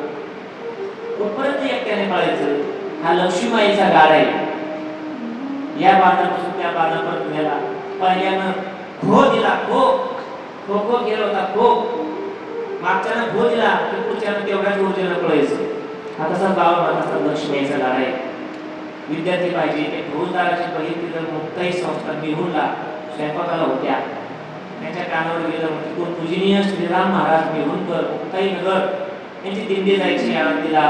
तोपर्यंत एकट्याने पळायचं. हा लक्ष्मीमाईचा गाडा आहे. या बाजारापासून त्या बाजारापर्यंत गेला. पहिल्यानं खो दिला, खो केला होता, मागच्यानं खो दिला की पुढच्यानं तेवढ्याच ऊर्जेनं पळायचं. हा तसा बाबा महाराजांचा लक्ष्मीचा गाडा आहे. विद्यार्थी पाहिजे. ते फौजदाराची बहीण तिथं मुक्ताई संस्था मिहुनला स्वयंपाकाला होत्या. त्यांच्या कानावर गेलं म्हणजे कोण पूजनीय श्रीराम महाराज मिहुनकर मुक्ताई नगर यांची दिंडी जायची आळंदीला.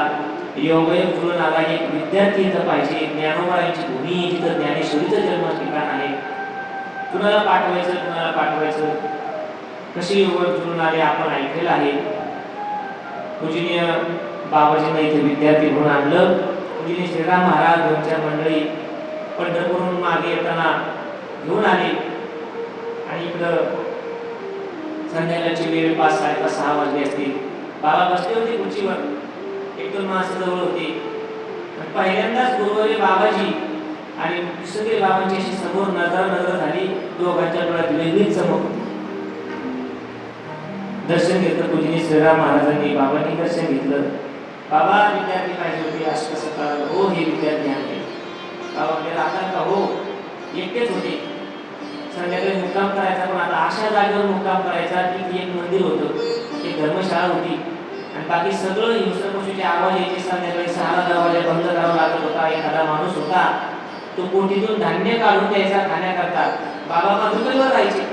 योगायोग जुळून आला. एक विद्यार्थी इथं पाहिजे. ज्ञानोबारायांची भूमी, जिथं ज्ञानेश्वरीचं जन्म ठिकाण आहे. कुणाला पाठवायचं, कशी योगायोग जुळून आले आपण ऐकलेलं आहे. पूजनीय बाबाजींना इथे विद्यार्थी म्हणून आणलं. पूजनीय श्रीराम महाराज यांच्या मंडळी पंढरपूरहून मागे येताना घेऊन आले आणि इकडं संध्याकाळची वेळ 5, 6:30 वाजले असतील. बाबा बसले होते खुर्चीवर. 1-2 माणसं जवळ होती. पहिल्यांदाच गुरुवारी बाबाजी आणि सगळे बाबांची अशी समोर नजर झाली. दोघांच्या डोळ्यात वेगळीच चमक होती. दर्शन घेतलं पूजनीय श्रीराम महाराजांनी. बाबांनी दर्शन घेतलं. बाबा विद्यार्थी पाहिजे होते, असं कसं कळलं? हो, हे विद्यार्थी आणले. बाबा म्हणजे राहतात का? हो, एकटेच होते. संध्याकाळी मुक्काम करायचा, पण आता अशा जागेवर मुक्काम करायचा की एक मंदिर होतं, एक धर्मशाळा होती आणि बाकी सगळं हिंसपशूचे आवाज यायचे. संध्याकाळी 6ला दरवाजा बंद करावा लागत होता. एखादा माणूस होता, तो कोठीतून धान्य काढून द्यायचा खाण्याकरता. बाबा मधुकरीवर राहायचे.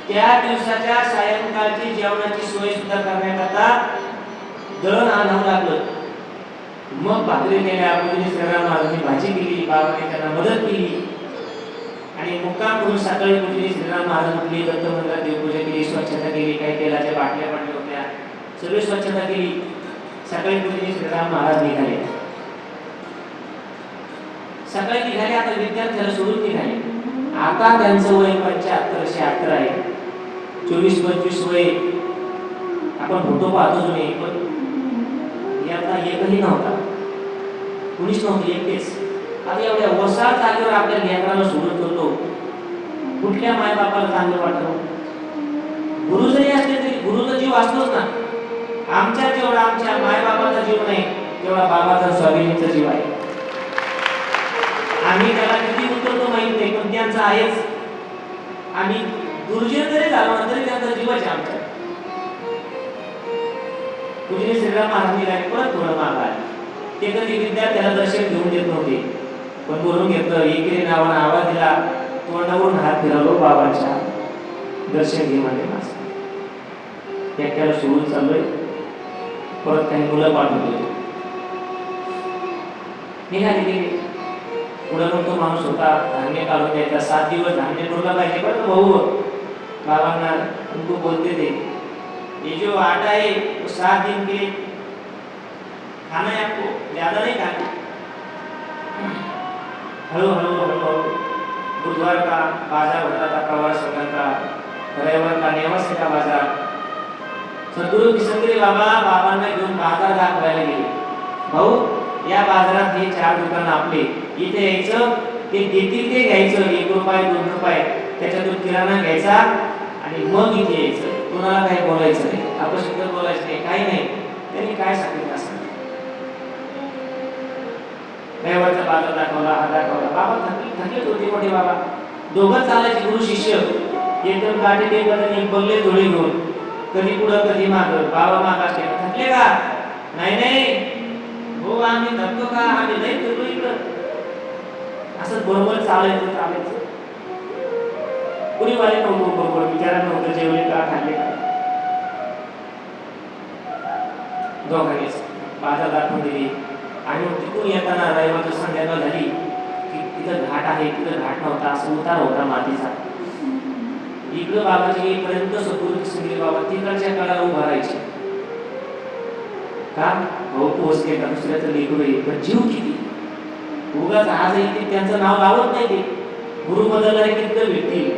त्या दिवसाच्या सायंकाळची जेवणाची सोय सुद्धा करण्याकरता दळण आणावं लागलं. मग भाकरी केल्या. पूजनीय श्रीराम महाराजांनी भाजी केली. बाबाने त्यांना मदत केली आणि मुक्काम करून सकाळी पूजनीय श्रीराम महाराज उठली. दत्त मंदिरात देवपूजा केली, स्वच्छता केली. काही तेलाच्या बाटल्या पडल्या होत्या, सगळी स्वच्छता केली. सकाळी पूजनीय श्रीराम महाराज निघाले. आता विद्यार्थ्याला सोडून निघाले. आता त्यांचं वय 75-76 आहे. 24-25 वय. आपण फोटो पाहतो जुने, पण यातला एकही नव्हता, कुणीच नव्हते, एकटेच. आता एवढ्या वसार जागेवर आपल्या लेकराला सोडत होतो. कुठल्या मायबापाला चांगलं वाटतं? गुरु जरी असले तरी गुरुचा जीव असतोच ना. आमच्या जेवढा आमच्या मायबापाचा जीव नाही तेवढा बाबाचा स्वामींचा जीव आहे. आम्ही त्याला किती उतरतो माहित नाही, पण त्यांचा आहेच. आम्ही दुर्जन जरी झालो तरी त्यांचा जीवच आहे आमच्या. पूजनीय श्रीराम महाराज परत थोडं मागं आले. ते कधी विद्यार्थ्याला दर्शन घेऊन देत नव्हते, पण बोलून घेतलं. एकेरी नावानं आवाज दिला. तोंडावरून हात फिरवलो. बाबांच्या दर्शन घे म्हणजे माझं. एकट्याला सोडून चाललोय. परत काही मुलं पाठवले. निघाले गेले. पुढे मग तो माणूस होता, धान्य काढून द्यायचा. 7 दिवस धान्य पुरला पाहिजे. बरं भाऊ बाबांना उनको बोलते थे, ये जो आटा है वो 7 दिन के खाना है, आपको ज्यादा नहीं खाना. हळूहळू बुधवार का बाजार होता था, प्रवास संघ का, रविवार का नेवासे का बाजार. सद्गुरु किशनगिरी बाबांना घेऊन बाजार दाखवायला गेले. भाऊ या बाजारात हे 4 दुकानं आपले, इथे यायचं, ते देतील ते घ्यायचं. 1 रुपये 2 रुपये त्याच्यातून किराणा घ्यायचा आणि मग इथे यायचं. कुणाला काही बोलायचं नाही, अपशब्द बोलायचं नाही, काही नाही. त्यांनी काय सांगितलं असं? रविवारचा बाजार दाखवला, हा दाखवला. बाबा थकलेच होते मोठे बाबा. दोघं चालायचे गुरु शिष्य. एकदम गाठी टेकत आणि बगले धुळे घेऊन, कधी पुढं कधी मागं. बाबा माग असते, थकले का? नाही हो, आम्ही थकतो का? आम्ही लई फिरलो इकडं. असं बरोबर चालायचं. कुणी वाले नव्हतं बरोबर, विचारा नव्हतं जेवले का, खाल्ले का. दोघांनीच बाजार दाखवून दिली. आणि तिथून येताना रविवारची संध्याकाळ झाली की तिथं घाट आहे, तिथं घाट नव्हता, असं उतार होता मातीचा. इकडं बाबाजी येईपर्यंत सद्गुरू संगीत बाबा तिकडच्या काळाला उभा राहायचे. का भाऊ पोहोचले का दुसऱ्याचं लेकरू आहे, पण जीव किती उगाच आजही ते त्यांचं नाव लावत नाही. ते गुरु बदलणारे कितकं भेटतील.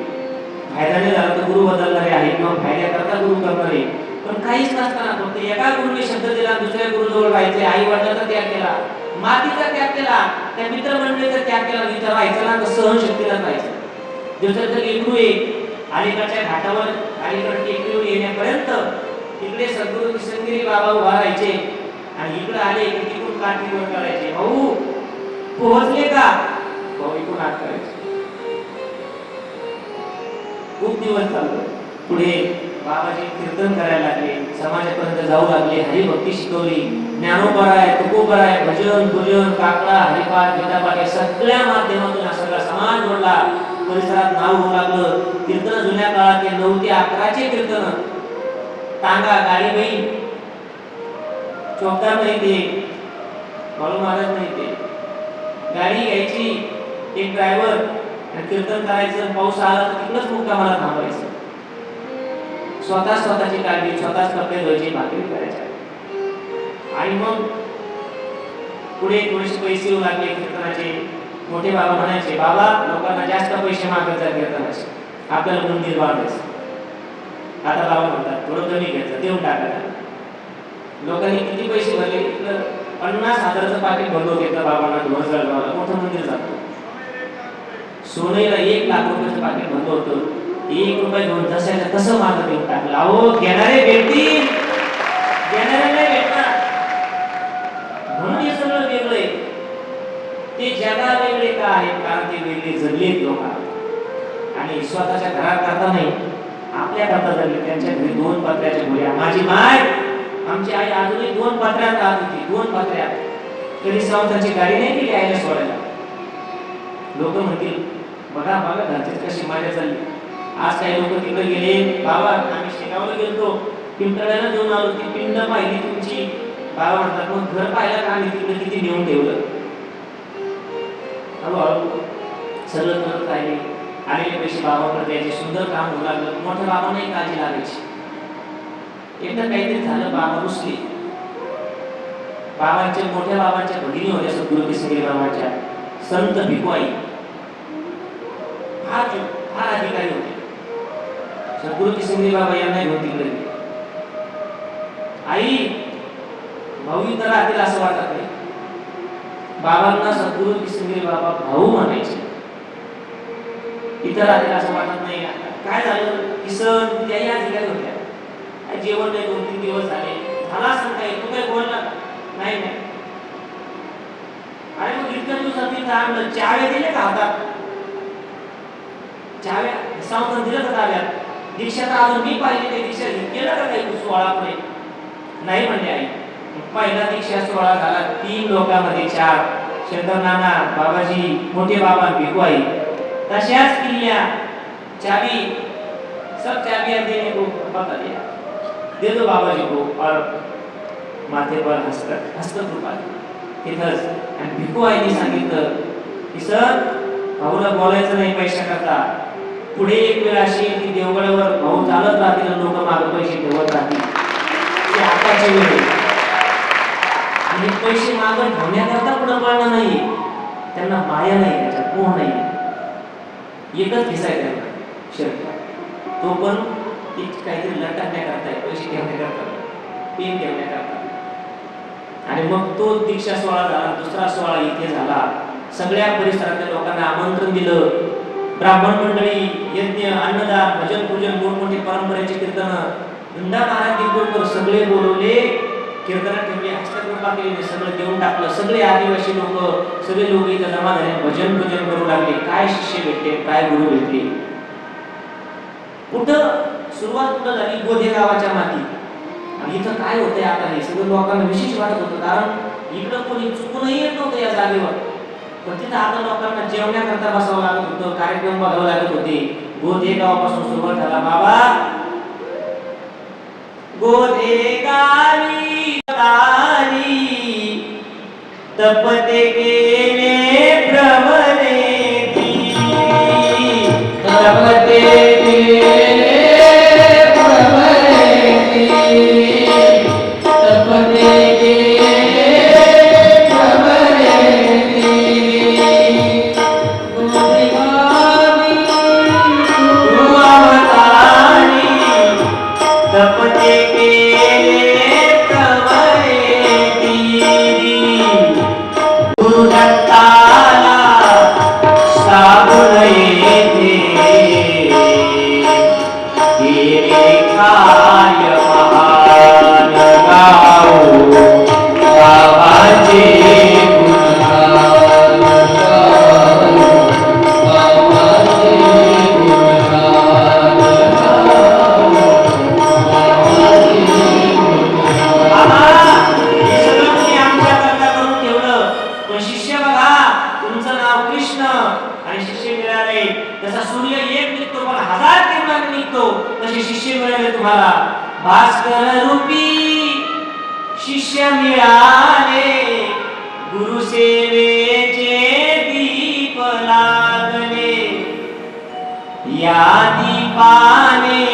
फायद्याने झाला तर गुरु बदलणारे आहेत किंवा फायद्याकरता गुरु करणारे, पण काहीच नसताना फक्त एका गुरुने शब्द दिला, दुसऱ्या गुरुजवळ राहायचे, आई वडिलांचा त्याग केला, मातीचा त्याग केला, त्या मित्रमंडळीचा त्याग केला, इथं राहायचं ना तर सहनशक्तीला राहायचं. दुसऱ्याचं लेकरू आहे अलीकडच्या घाटावर अलीकडे टेकडीवर येण्यापर्यंत तिकडे सद्गुरू किशनगिरी बाबा उभा राहायचे आणि इकडे आले की तिकडून काठीवर करायचे. भाऊ पोहोचले का, भाऊ इकडून हात करायचे. खूप दिवस चाललो. पुढे बाबाजी कीर्तन करायला लागले, समाजापर्यंत जाऊ लागले, हरिभक्ती शिकवली, ज्ञानोबराय, तुकोबराय, भजन भोजन, काकडा, हरिपाठ, गीतापाठ या सगळ्या माध्यमातून हा सगळा समाज जोडला. परिसरात नाव होऊ लागलं. कीर्तन जुन्या काळात 9 ते 11चे कीर्तन, टांगा गाडी बाई, चौकदार नाही ते, बाळू महाराज नाही ते, गाडी घ्यायची, एक ड्रायव्हर आणि कीर्तन करायचं. पाऊस आला तर तिकडंच मुक्कामाला थांबायचं. स्वतःची काळजी, स्वतःच कपडे धुवायचे, भाकरी करायच्या. आणि मग पुढे थोडेसे पैसे येऊ लागले कीर्तनाचे. मोठे बाबा म्हणायचे, बाबा लोकांना जास्त पैसे मागत जा कीर्तनाचे, आपल्याला मंदिर बांधायचं. आता बाबा म्हणतात थोडं कमी घ्यायचं, देऊन टाकायचं. लोकांनी किती पैसे भरले, 50,000चं पाकिट भरलो घेतलं बाबांना ध्वजगावला, मोठं मंदिर जातो. सोनईला 1 लाख रुपयाचं पाकिट भरलं होतं, 1 रुपया घेऊन जशाच्या तसं मागं देऊन टाकलं. अहो घेणारे भेटतील, घेणारे नाही भेटणार. म्हणून हे सगळं वेगळं आहे. ते जगा वेगळे का आहेत, कारण ते वेगळे जगलेत लोक आणि स्वतःच्या घरात करता नाही, आपल्या करता जगले. त्यांच्या घरी 2 पत्र्याच्या खोल्या. माझी माय, आमची आई अजूनही 2 पत्र्यात राहत होती, 2 पत्र्यात. कधी संस्थांची गाडी नाही केली आईला सोडायला. लोक म्हणतील बघा बघा घरचे कशी माझ्या चालली. आज काही लोक तिकडे गेले, बाबा आम्ही शेगावला गेलो, पिंपळाला जाऊन आलो, ती पिंड पाहिली तुमची. बाबा म्हणतात मग घर पाहिलं का, आम्ही तिकडे किती नेऊन ठेवलं. हळूहळू सगळं करत राहिले. आलेले पैसे बाबाकडे द्यायचे, सुंदर काम होऊ लागलं. मोठ्या बाबांनाही काळजी लागायची. एकदा काहीतरी झालं, बाबा रुसले. मोठ्या बाबांच्या भगिनी होत्या सद्गुरू किशनगिरी बाबांच्या, संत भिकवाई, फार अधिकारी होते. सद्गुरू किशनगिरी बाबा यांना घेऊन तिकडे गेले. आई भाऊ इथं राहतील असं वाटत नाही. बाबांना सद्गुरू किशनगिरी बाबा भाऊ म्हणायचे. इतर राहतील असं वाटत नाही. काय झालं, किसन त्याही अधिकारी होत्या. जेवण नाही, 2-3 दिवस झाले. झाला असं काय, तू काय बोलला नाही नाही. अरे मग इतक्या दिवसात तिथं आणलं, चाव्या दिल्या का हातात, चाव्या संस्थान दिलं का ताब्यात, दीक्षा तर अजून मी पाहिली नाही. दीक्षा केलं का काही 16 पुढे नाही म्हणले आई. पहिला दीक्षा 16 झाला. 3 लोकांमध्ये 4, शंकर नाना, बाबाजी, मोठे बाबा, भिकवाई. तशाच किल्ल्या चाबी, सब चाबियां देने को बता दिया, दे दो बाबाजी को, और माथे पर हस्तकृपा तिथंच. आणि भिकवाईने सांगितलं की सर भाऊला बोलायचं नाही पैसा करता. पुढे एक वेळ अशी की देवगडावर भाऊ चालत राहतील, लोक मागे पैसे ठेवत राहतील. ते आताची वेळ आहे. आणि पैसे मागं ठेवण्याकरता पुढे पळणं नाही, त्यांना माया नाही, त्याच्यात मोह नाही. एकच दिसाय त्यांना शर्ट, तो पण काहीतरी लटकण्याकरता, पैसे ठेवण्याकरता, पेन ठेवण्याकरता. आणि मग तो दीक्षा 16 झाला, दुसरा 16 इथे झाला. सगळ्या परिसरातल्या लोकांना आमंत्रण दिलं. ब्राह्मण मंडळी, यज्ञ, अन्नदान, भजन पूजन, मोठमोठे परंपरेचे कीर्तन, धंदा महाराज दिगंबर सगळे बोलवले. कीर्तनात ठेवले, हस्तकृपा केली, सगळं देऊन टाकलं. सगळे आदिवासी लोक, सगळे लोक इथं जमा झाले, भजन पूजन करू लागले. काय शिष्य भेटले, काय गुरु भेटले. कुठं सुरुवात कुठं झाली, गोधे गावाच्या माती. आणि इथं काय होतंय आता, हे सगळं लोकांना विशेष वाटत होतं, कारण इकडं कोणी चुकूनही येत नव्हतं या जागेवर. पण तिथं आता लोकांना जेवण्याकरता बसावं लागत होतं, कार्यक्रम बघावं लागत होते. गोधे गावापासून सुरुवात झाला. बाबा गोधे गावी तपते केले प्रवरे तपते ते केले प्रवरे दीदी गुरुदत्ताला साबुन येथे केले काय महान गाऊ बाबाचे भास्कर रूपी शिष्य मिळाले गुरुसेवेचे दीप लागले या दीपाने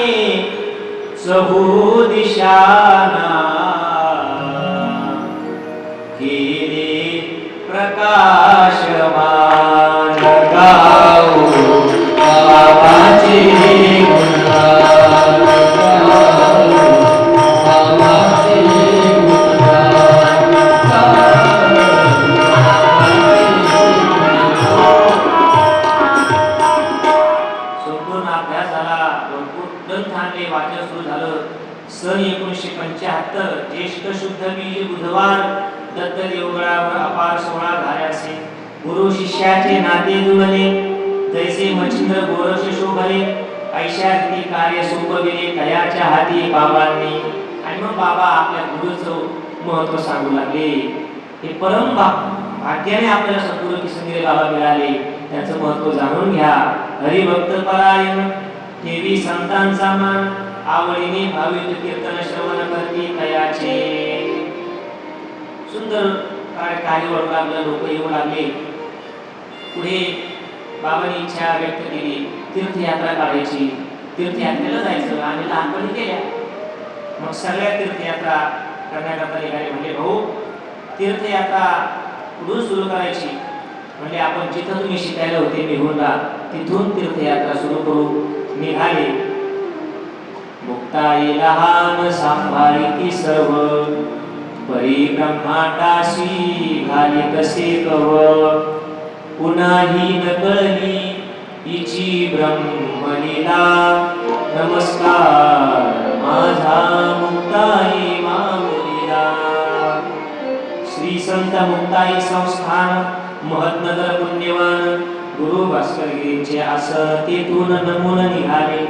चहू दिशाना केले प्रकाशमान गाऊ बाबाचे सन 1975 ज्येष्ठ शुद्ध बीज बुधवार दत्त देवगडावर अपार सोहळा झाल्याचे गुरु शिष्याचे नाते जुळले जैसे मच्छिंद्र गोरक्ष शोभले ऐशा रीती कार्य सोपविले तयाच्या हाती बाबांनी आणि मग बाबा आपल्या गुरुचं महत्व सांगू लागले हे परम भाग्याने आपल्याला सद्गुरू किसनगिरी बाबा मिळाले त्याचं महत्व जाणून घ्या हरिभक्त परायण देवी संतांचा मान आवडीने भाविक कीर्तन श्रवण करती तयाचे सुंदर कार्य वाढू लागलं लोक येऊ लागले पुढे बाबांनी इच्छा व्यक्त केली तीर्थयात्रा काढायची तीर्थयात्रेला जायचं आम्ही लहानपणी केल्या मग सगळ्या तीर्थयात्रा करण्याकरता निघाले म्हणजे भाऊ तीर्थयात्रा कुठून सुरू करायची म्हणजे आपण जिथं तुम्ही शिकायला होते निघूनला तिथून तीर्थयात्रा सुरू करू निघाले मुक्ताई लहान सांभाळी सर्व परिब्रह्मांडाशी घाली कसे कव पुन्हाही नकळली हिची ब्रह्मलीला नमस्कार माझा मुक्ताई माऊलीला श्री संत मुक्ताई संस्थान महत्नगर पुण्यवान गुरु भास्करगिरींचे आसन तेथून नमून निघाले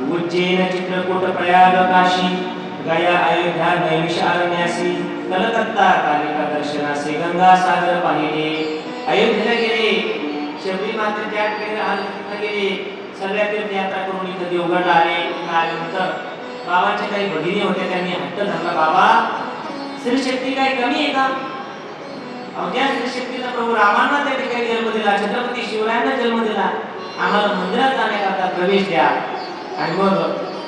उज्जैन चित्रकूट प्रयाग काशी गया अयोध्या नैमिषारण्यासी कलकत्ता कालिका दर्शनासी गंगा सागर पाहिले अयोध्येला गेले शबरी माता त्याग केले गेले सगळ्या तीर्थयात्रा करून इथं देवगडला आले आल्यानंतर बाबांच्या काही भगिनी होत्या त्यांनी हट्ट धरला बाबा श्रीशक्ती काय कमी आहे का अवघ्या श्रीशक्तीला प्रभू रामांना त्या ठिकाणी जन्म दिला छत्रपती शिवरायांना जन्म दिला आम्हाला मंदिरात जाण्याकरता प्रवेश द्या आणि मग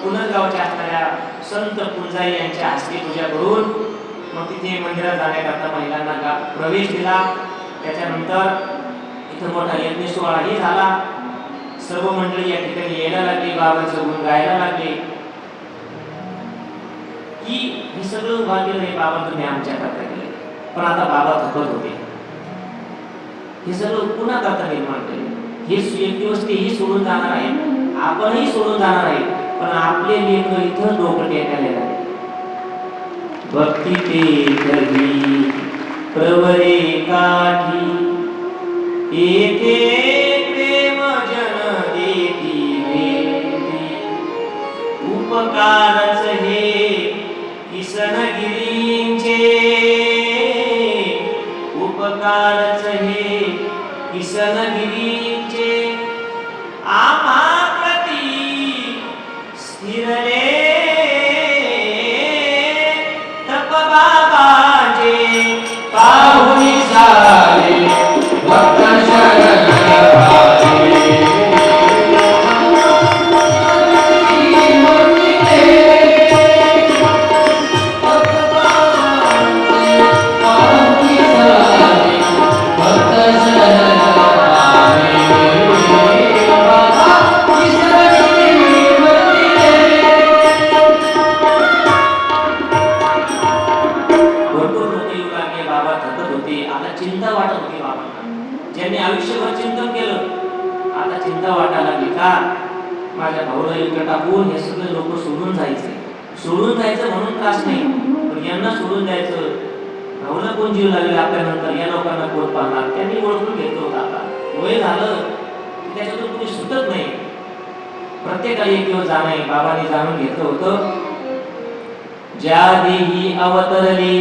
पुनर्गावच्या असणाऱ्या संत पुंजाई यांच्या हस्ते पूजा करून मग तिथे मंदिरात जाण्याकरता महिलांना प्रवेश दिला त्याच्यानंतर इथं मोठा यज्ञ सोहळाही झाला सर्व मंडळी या ठिकाणी यायला लागली बाबांचं गुण गायला लागले की हे सगळं भाग्य नाही बाबा तुम्ही आमच्या करता केले पण आता बाबा थकत होते हे सगळं पुन्हा करता निर्माण केले हे एक दिवस तेही सोडून जाणार आहे आपणही सोडून जाणार आहे पण आपले लेकर इथं लोक टेकायला लागले भक्ती ते कधी प्रवरे काठी येते प्रेम जन देती भेटी उपकारच हे किसनगिरींचे उपकारच हे किसनगिरींचे आम्हा प्रती स्थिरले तप बाबाचे पाहुणी झाले भक्त शरण भाऊला इकडे टाकून हे सगळे लोक सोडून जायचं म्हणून त्रास नाही, पण यांना सोडून द्यायचं, भाऊला कोण जीव लागेल आपल्यानंतर, या लोकांना कोण पाहणार, त्यांनी ओळखून घेतलं होतं. आता वय झालं की त्याच्यातून कुणी सुटत नाही, प्रत्येकाला एक दिवस जाणे बाबांनी जाणून घेतलं होतं. ज्या देही अवतरले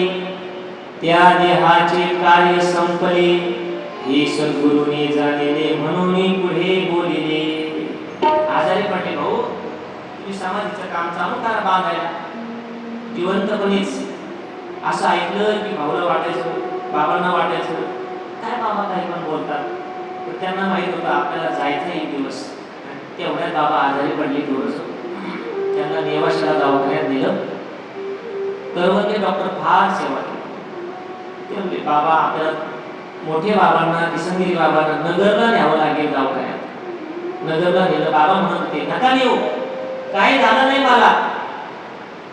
त्या देहाचे कार्य संपले, हे सद्गुरूने जाणले म्हणून पुढे बोलिले. आजारी पडले भाऊ, तुम्ही समाधीचं काम चालू करा बांधायला जिवंतपणेच. असं ऐकलं की भाऊला वाटायचं, बाबांना वाटायचं काय बाबा काही पण बोलतात, तर त्यांना माहित होतं आपल्याला जायचं एक दिवस. तेवढ्यात बाबा आजारी पडले, थोडस त्यांना नेवाशाला दवाखान्यात दिलं. तर ते डॉक्टर फार सेवा केली. ते म्हणले बाबा आपल्याला मोठे बाबांना, किसनगिरी बाबांना नगरला न्यावं लागेल दवाखान्यात. नगरला नेलं. बाबा म्हणत होते नका नेऊ, काही झालं नाही मला,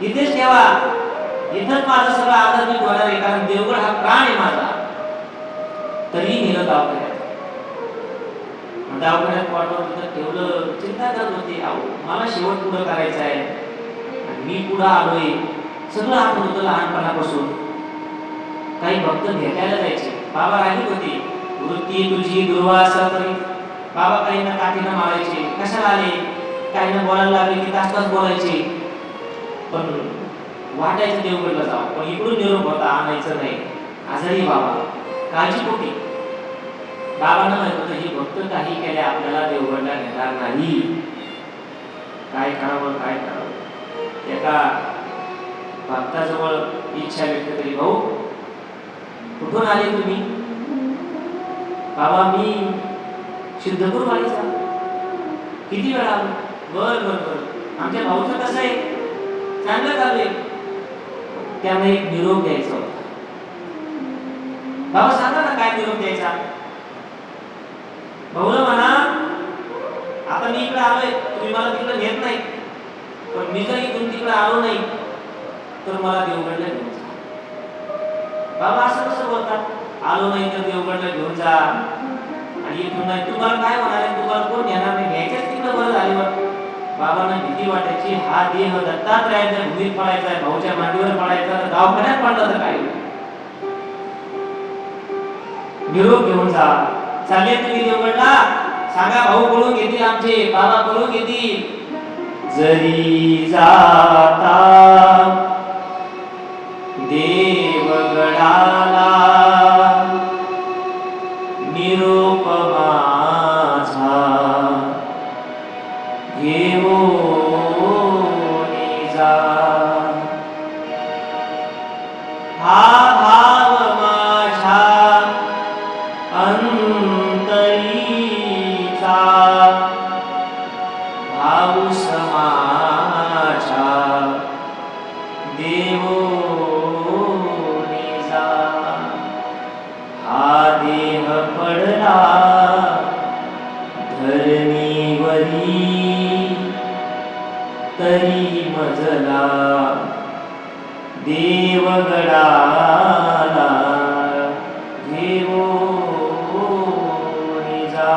इथेच ठेवा, इथंच माझं सगळं आजार मी होणार आहे, कारण देवगड हा प्राण आहे माझा. तरी नेलं दवाखान्यात. दवाखान्यात पाठवून तिथं ठेवलं. चिंता करत होते, अहो मला शेवट पुढं करायचं आहे, मी पुढं आलोय. सगळं आपण होतं लहानपणापासून. काही भक्त भेटायला जायचे, बाबा रागीत होते, वृत्ती तुझी दुर्वासा करी. बाबा काही ना काठीनं मारायचे, कशाला आले, काही ना बोलायला लागले की तास तास बोलायचे. पण वाटायचं देवगडला जाऊ, पण इकडून निरोप होता आणायचं नाही, आजारी बाबा, काळजीपोटी. बाबांना माहित होतं हे भक्त काही केले आपल्याला देवगडला घेणार नाही. काय करावं काय करावं. एका भक्ताजवळ इच्छा व्यक्त केली, भाऊ कुठून आले तुम्ही. बाबा मी सिद्धपूर वाडीचा. किती वेळा आलो. बर बर बर, आमच्या भाऊचं कसं आहे, चांगलं चालू आहे. त्यांना एक निरोप द्यायचा होता. बाबा सांगा ना काय निरोप द्यायचा. भाऊला म्हणा आता मी इकडे आलोय, तुम्ही मला तिकडे नेत नाही, पण मी जर इथून तिकडे आलो नाही तर मला देवगडला घेऊन जा. बाबा असं कसं बोलतात, आलो नाही तर देवगडला घेऊन जा आणि इथून नाही, तुम्हाला काय होणार आहे, तुम्हाला कोण येणार नाही, घ्यायच्याच तिकडे बरं झाल्यावर. बाबांना भीती वाटायची, हा देह दत्तात्रयाच्या भूमीत पडायचा आहे, भाऊच्या मांडीवर पडायचा, तर दवाखान्यात पडला तर काय. निरोप घेऊन जा. चालेल तुम्ही देवगडला, सांगा भाऊ बोलून घेतील आमचे, बाबा बोलून घेतील. जरी जाता देवगडाला निरोप माझा घेऊन जा. हा भाव माझ्या अंतरीचा, भाऊ समाजा देवोनी जा. हा देह पडला धरणीवरी तरी मजला देवगडाला घेऊन जा.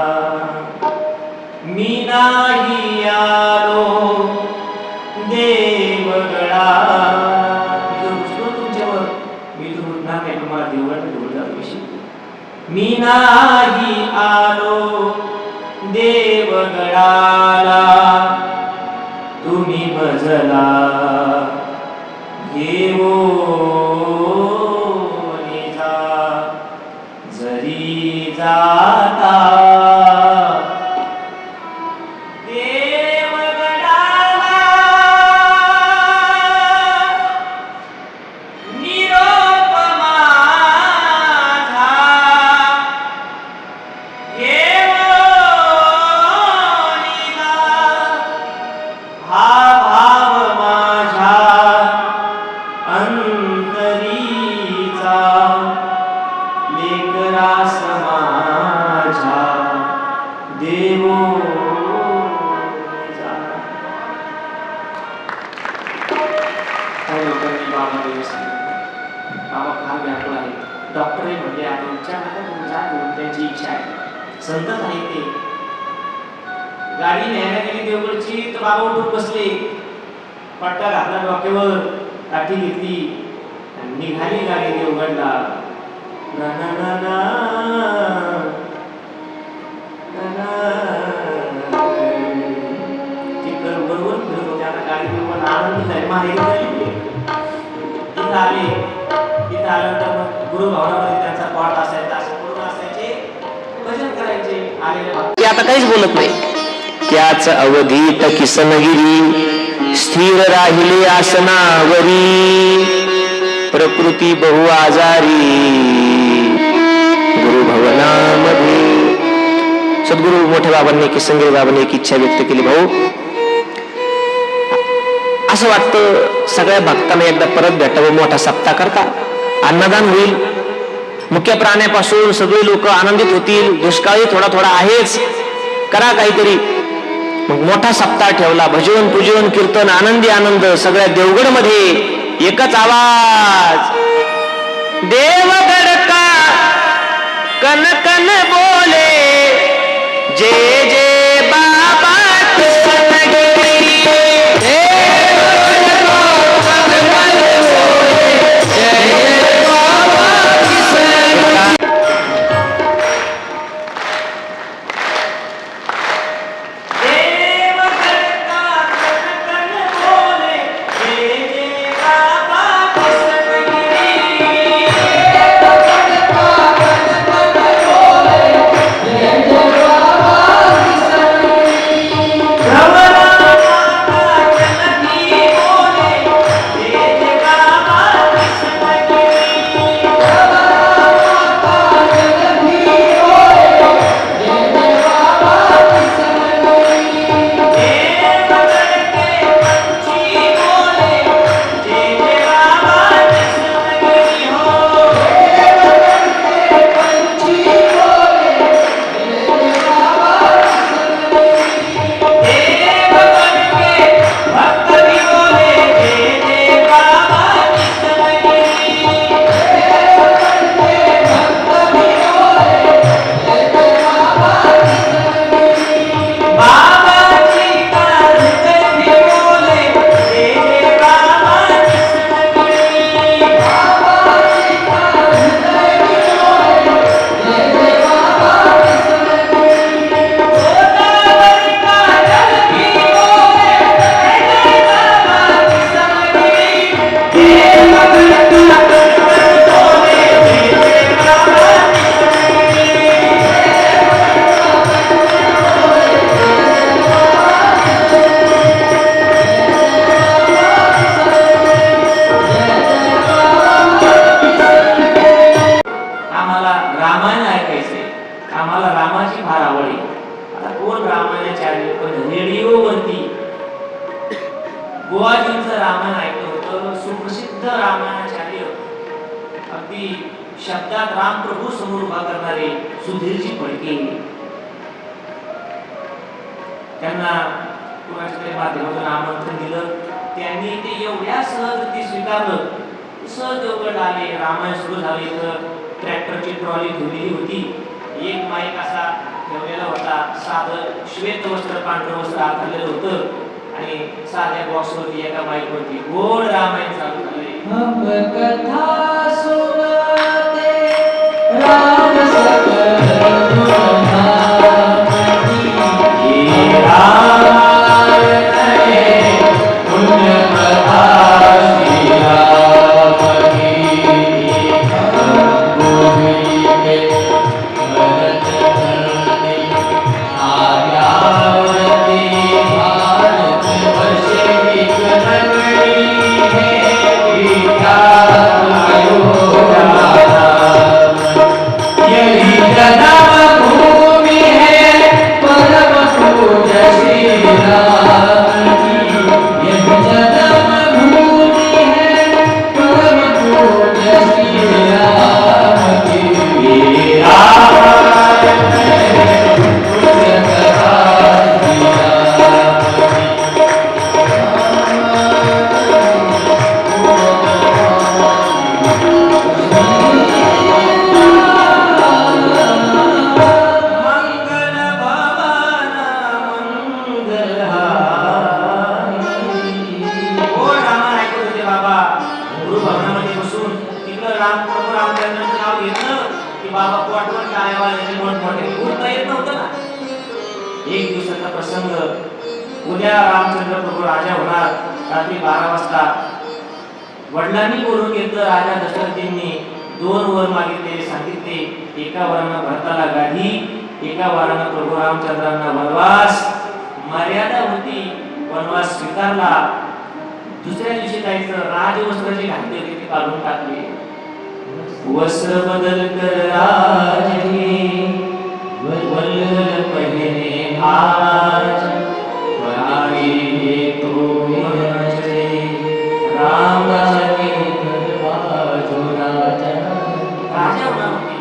मी नाही आलो देवगडा. मी जर रुसलो तुमच्यावर, मी तर रुसणार नाही, तुम्हाला देवगडला घेऊन जातो विषय. मी नाही आलो देवगडाला, तुम्ही भजला घेऊन जा. जरी जाता देवगडाला निरोप माझा घेऊन जा. हा भाव माझ्या अंतरीचा, लेकरास माझ्या देवोनी जा. काही लोकांनी बाबा देव सांगितलं, बाबा फार व्याकुळ आहे. डॉक्टरही म्हणले आता विचार नका करू, जा घेऊन, त्यांची इच्छा आहे. संतच आहे ते. गाडी न्यायला गेली देवगडची तर बाबा उठून बसले, पट्टा घातला डोक्यावर, काठी घेतली आणि निघाली गाडी देवगडला. ना ना ना ना, ना ना. चिखल बरोबर फिरत होते. आता गाडी देवगड आनंद झाली, माहेरी झाली. तिथं आले, तिथं आल्यानंतर मग गुरुभावनामध्ये त्यांचा पाठ असायचा, असे पूर्ण असायचे, भजन करायचे आलेले भक्त. ते आता काहीच बोलत नाही. त्याच अवधीत किसनगिरी स्थिर राहिले आसनावरी, प्रकृती बहु आजारी गुरु भवनामध्ये. सद्गुरु मोठ्या बाबांनी किसनगिरी बाबांनी एक इच्छा व्यक्त केली, भाऊ असं वाटतं सगळ्या भक्तांना एकदा परत भेटावं, मोठा सप्ताह करता, अन्नदान होईल, मुख्य प्राण्यापासून सगळे लोक आनंदित होतील, दुष्काळी थोडा थोडा आहेच, करा काहीतरी. मग मोठा सप्ताह ठेवला, भजन पूजन कीर्तन आनंदी आनंद. सगळ्या देवगड मध्ये एकच आवाज, देवगड का कन कन बोले, जय जय बाबा किसनगिरी. बुवाजींचं रामायण ऐकलं होतं. सुप्रसिद्ध रामायणाचार्य, अगदी शब्दात राम प्रभू समोर उभा करणारे सुधीरजी फडके, त्यांना कुणाच्या तरी माध्यमातून आमंत्रण दिलं. त्यांनी ते एवढ्या सहजरित्या स्वीकारलं. सहज देवगड आले, रामायण सुरू झाले. तर ट्रॅक्टरची ट्रॉली ठेवलेली होती, एक माईक असा ठेवलेला होता, साधं श्वेत वस्त्र पांढरं वस्त्र आखलेलं होतं आणि साध्या बॉक्सवरती एका माईकवरती गोड रामायण चालू झाले. हम कथा सुनते राम भारत वर्ष की प्रभू रामचंद्रांचं नाव घेतलं की बाबा पोटवर काय वाजायचे मोठमोठे उठता येत नव्हतं ना. एक दिवसाचा प्रसंग, उद्या रामचंद्र प्रभू राजा होणार. रात्री 12 वाजता वडिलांनी बोलून घेतलं. राजा दशरथजींनी 2 वर मागितले, सांगितले. एका वरानं भरताला गाठी, एका वरानं प्रभू रामचंद्रांना वनवास. मर्यादा होती, वनवास स्वीकारला. दुसऱ्या दिवशी जायचं, राजवस्त्र जे घातले होते ते काढून टाकले. वस्त्र बदल कर राजे, वल्लभ पहिने आज. पराई तो मनचे, रामाचे बाजू राजा. राजा होणार होते.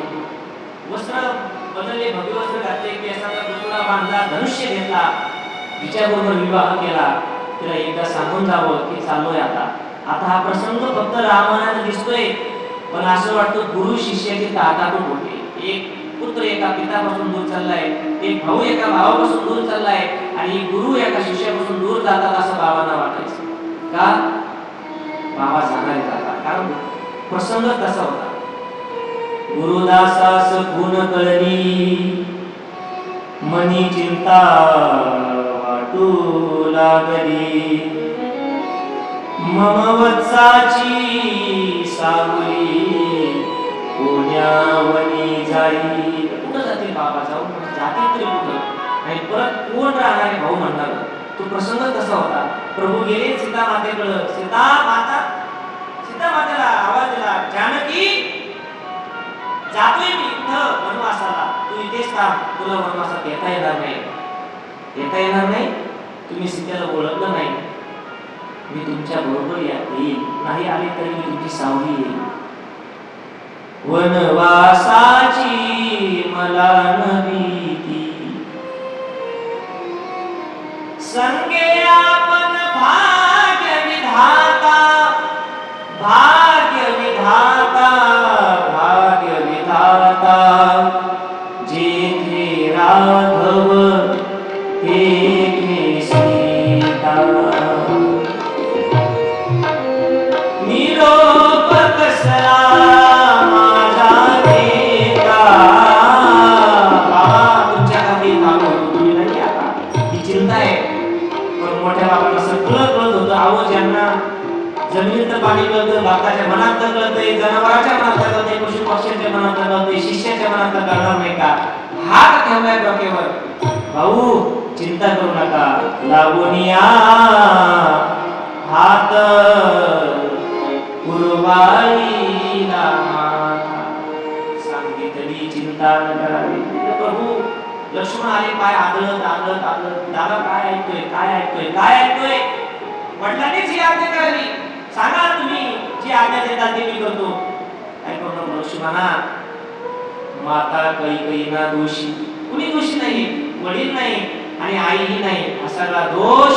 वस्त्र बदलले, भव्य वस्त्र घातले, केसाचा दुसरा बांधला, धनुष्य घेतला, तिच्याबरोबर विवाह केला. तिला एकदा सांगून जावं की चाललोय आता. आता हा प्रसंग फक्त रामायणात दिसतोय, पण असं वाटतं गुरु शिष्याचे ताटातून होते. एक पुत्र एका पितापासून दूर चाललाय, एक भाऊ एका भावापासून दूर चाललाय, आणि गुरु एका शिष्यापासून दूर जातात असं बाबांना वाटायचं. का? बाबा जाणारे जातात, कारण प्रसंग तसा होता. गुरुदासास गुण कळली, मनी चिंता वाटू लागली. मम वत्साची सावली, पुण्यावनी जाई. कुठं जाते बाबा? जाऊ जाते तरी कुठं? आणि परत कोण राहणार आहे भाऊ म्हणणार. तो प्रसंग तसा होता. प्रभू गेले सीता मातेकडं. सीता मातेला आवाज दिला, जानकी जातोय मी इथं वनवासाला, तू इथेच थांब. तुला वनवासात येता येणार नाही. तुम्ही सीतेला ओळखलं नाही. मी तुमच्या बरोबर येईल, नाही आले तरी मी तुमची सावली येईल. वनवासाची मला न भीती, संगे आपण भाग्य विधाता, जेथे राघव तेथे सीता. निरोप कसला माझा देता. बाबा तुमच्या हाती थांबलो, तुम्ही नाही आता. ही चिंता आहे. पण मोठ्या बाबांना सगळं कळत होतं. अहो, ज्यांना जमिनीचं पाणी कळतं, बापाच्या मनात कळतंय, जनावरांच्या मनात कळतंय, पशु पक्ष्यांच्या मनात कळतंय, शिष्याच्या मनात कळणार नाही का? हात ठेवलाय डोक्यावर. भाऊ चिंता करू नका, लागून या हात पूर्वाईला माथा. सांगितली चिंता न करावी. प्रभू लक्ष्मण आले, पाय आदळत. दादा काय ऐकतोय? वडिलांनीच ही आज्ञा करावी. सांगा तुम्ही, जी आज्ञा देता ते मी करतो. काय करतो लक्ष्मणा? माता कैकेयी ना दोषी, कुणी दोषी नाही, वडील नाही आणि आईही नाही. असा दोष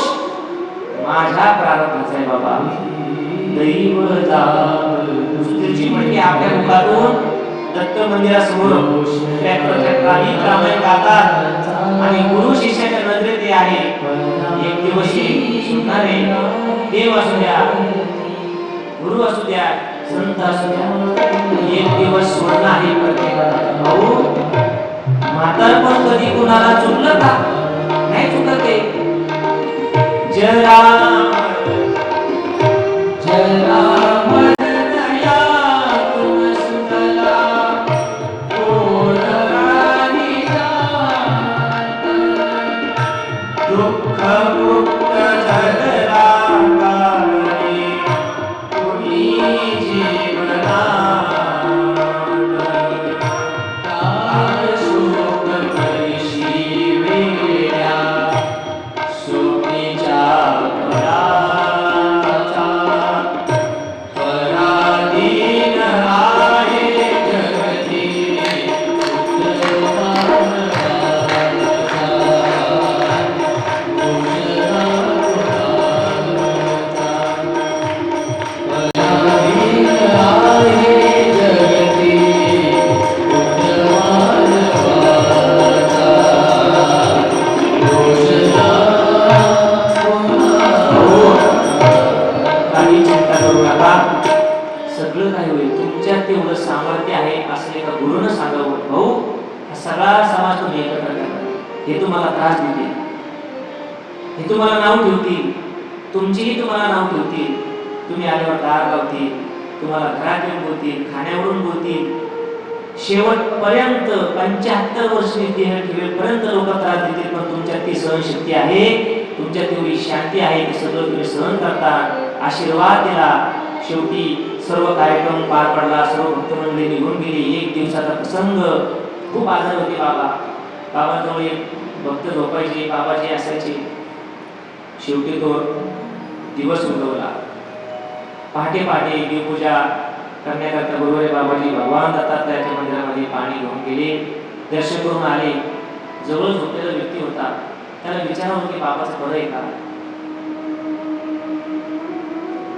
माझ्या प्रारब्धाचा आहे बाबा. दैव सुधीरची म्हणजे आपल्या मुखातून दत्त मंदिरासमोर रामायण गातात आणि गुरु शिष्याच्या नजरेत ते आहे. एक दिवस सुटणारे देव असू द्या, गुरु असू द्या, संत असू द्या, एक दिवस सोडणं आहे प्रत्येकाला. भाऊ म्हातारपण कधी कुणाला चुकलं का? नाही चुकत आहे. जरा सामर्थ्य आहे असं एका गुरुनं सांगावं, भाऊ हा सगळा समाज तुम्ही एकत्र करा, हे तुम्हाला त्रास देतील, हे तुम्हाला नाव ठेवतील, तुमचीही तुम्हाला नाव ठेवतील, तुम्ही आल्यावर दार लावतील, तुम्हाला घरात येऊन बोलतील, खाण्यावरून बोलतील, शेवटपर्यंत 75 वर्ष देह ठेवेपर्यंत लोक त्रास देतील, पण तुमच्यात ती सहनशक्ती आहे, तुमच्यात तेवढी शांती आहे, ते सगळं तुम्ही सहन करता. आशीर्वाद दिला. शेवटी सर्व कार्यक्रम पार पडला, सर्व भक्तमंडळी निघून गेली. एक दिवसाचा प्रसंग. खूप आजार होते बाबांजवळ एक भक्त झोपायचे, बाबाजी असायचे. शेवटी तो दिवस उगवला. पहाटे पहाटे देवपूजा करण्याकरता गुरुवारी बाबाजी भगवान दत्तात्रयाच्या मंदिरामध्ये पाणी घेऊन गेले. दर्शन करून आले. जवळ झोपलेला व्यक्ती होता. त्याला विचारलं की बाबाचं बरं आहे का?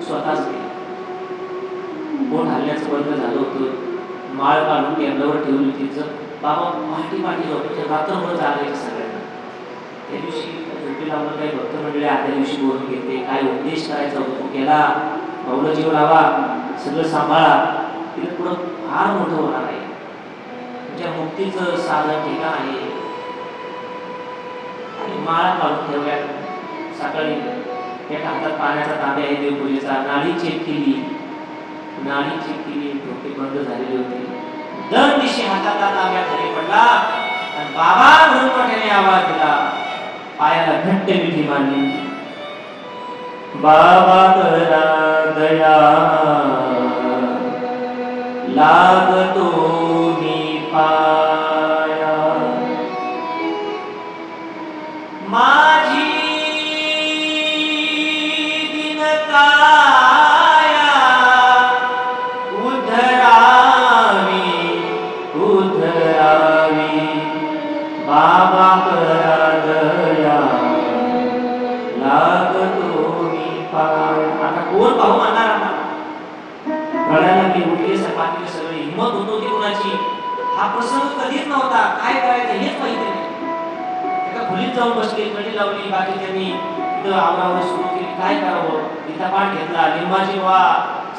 स्वतःच गेला. पोट हल्ल्याचं बंद झालं होतं. माळ काढून टेबलावर ठेवली होती. बाबा पहाटे पहाटे झोपायचे, रात्रभर जागायचे सगळ्यांना. त्या दिवशी झोपी लावून काही भक्त मंडळी आदल्या दिवशी बोलून घेते, काय उपदेश करायचा होता तो केला, भाऊला जीव लावा, सगळं सांभाळा, तिथे पुढं फार मोठं होणार आहे. तुमच्या मुक्तीचं साधन ठिकाण आहे. आणि माळा काढून ठेवल्या. सकाळी एका हातात पाण्याचा तांबे आहे देवपूजेचा. नाळी चेक केली, डोके बंद झालेले होते. दर दिवशी हाताचा तांब्या खाली पडला आणि बाबा म्हणून मोठ्याने आवाज दिला. पायाला घट्ट मिठी मारली. बाबा करा दया, लागतो मी पाया, माझी दिनकाया उधरावी, बाबा करा दया, लागतो मी पाया. आता कोण पाहू म्हणणार? रडायला मी उठले, सपाटले सगळे. हिंमत होत होती कोणाची? हा प्रसंग कधीच नव्हता. काय करायचं हेच माहिती नाही. एका खोलीत जाऊन बसले, कडी लावली. बाकीच्यांनी तिथं आवरावर सुरू केली. काय करावं? गीता पाठ घेतला. लिंबाची वा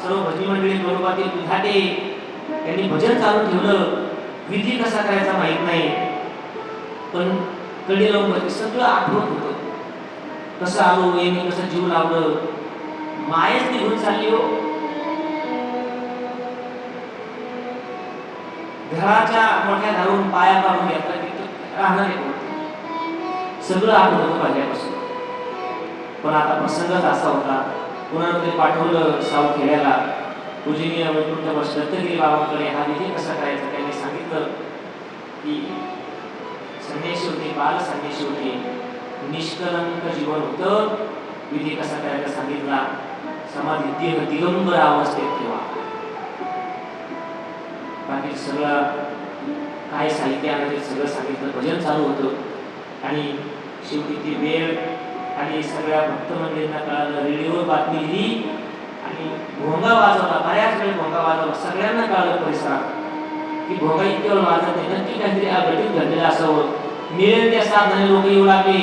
सर्व भजनी मंडळी स्वरूपातील विधाते त्यांनी भजन चालू ठेवलं. विधी कसा करायचा माहित नाही, पण कडी लावून बसले. सगळं आठवत होतं. कसं आलो, यांनी कसं जीव लावलं. मायच निघून चालली हो. घराच्या मोठ्या धरून पाया काढून घेतला की राहणार आहे. सगळं आठवत होतं पहिल्यापासून. पण आता प्रसंगच असा होता. कुणाला पाठवलं सावखेड्याला. पूजनीय वैकुंठ दत्तगिरी बाबांकडे हा विधी कसा करायचा त्यांनी सांगितलं की संन्यासी होते, बाल संन्यासी होते, निष्कलंक जीवन होतं. विधी कसा करायचा सांगितला. समाधी दिगंबर अवस्थेत ठेवा. बाकी सगळं काय साहित्य आणायचे सगळं सांगितलं. भजन चालू होतं आणि शेवटी ती वेळ आणि सगळ्या भक्तमंडळींना कळालं. रेडिओवर बातमी दिली आणि भोंगा वाजवला. बऱ्याच वेळ भोंगा वाजवला. सगळ्यांना कळालं परिसरात की भोंगा इतक्या वेळ वाजत नाही. नक्की काहीतरी अघटित घडलेलं असावं. मिळेल त्या साधनाने लोक येऊ लागले.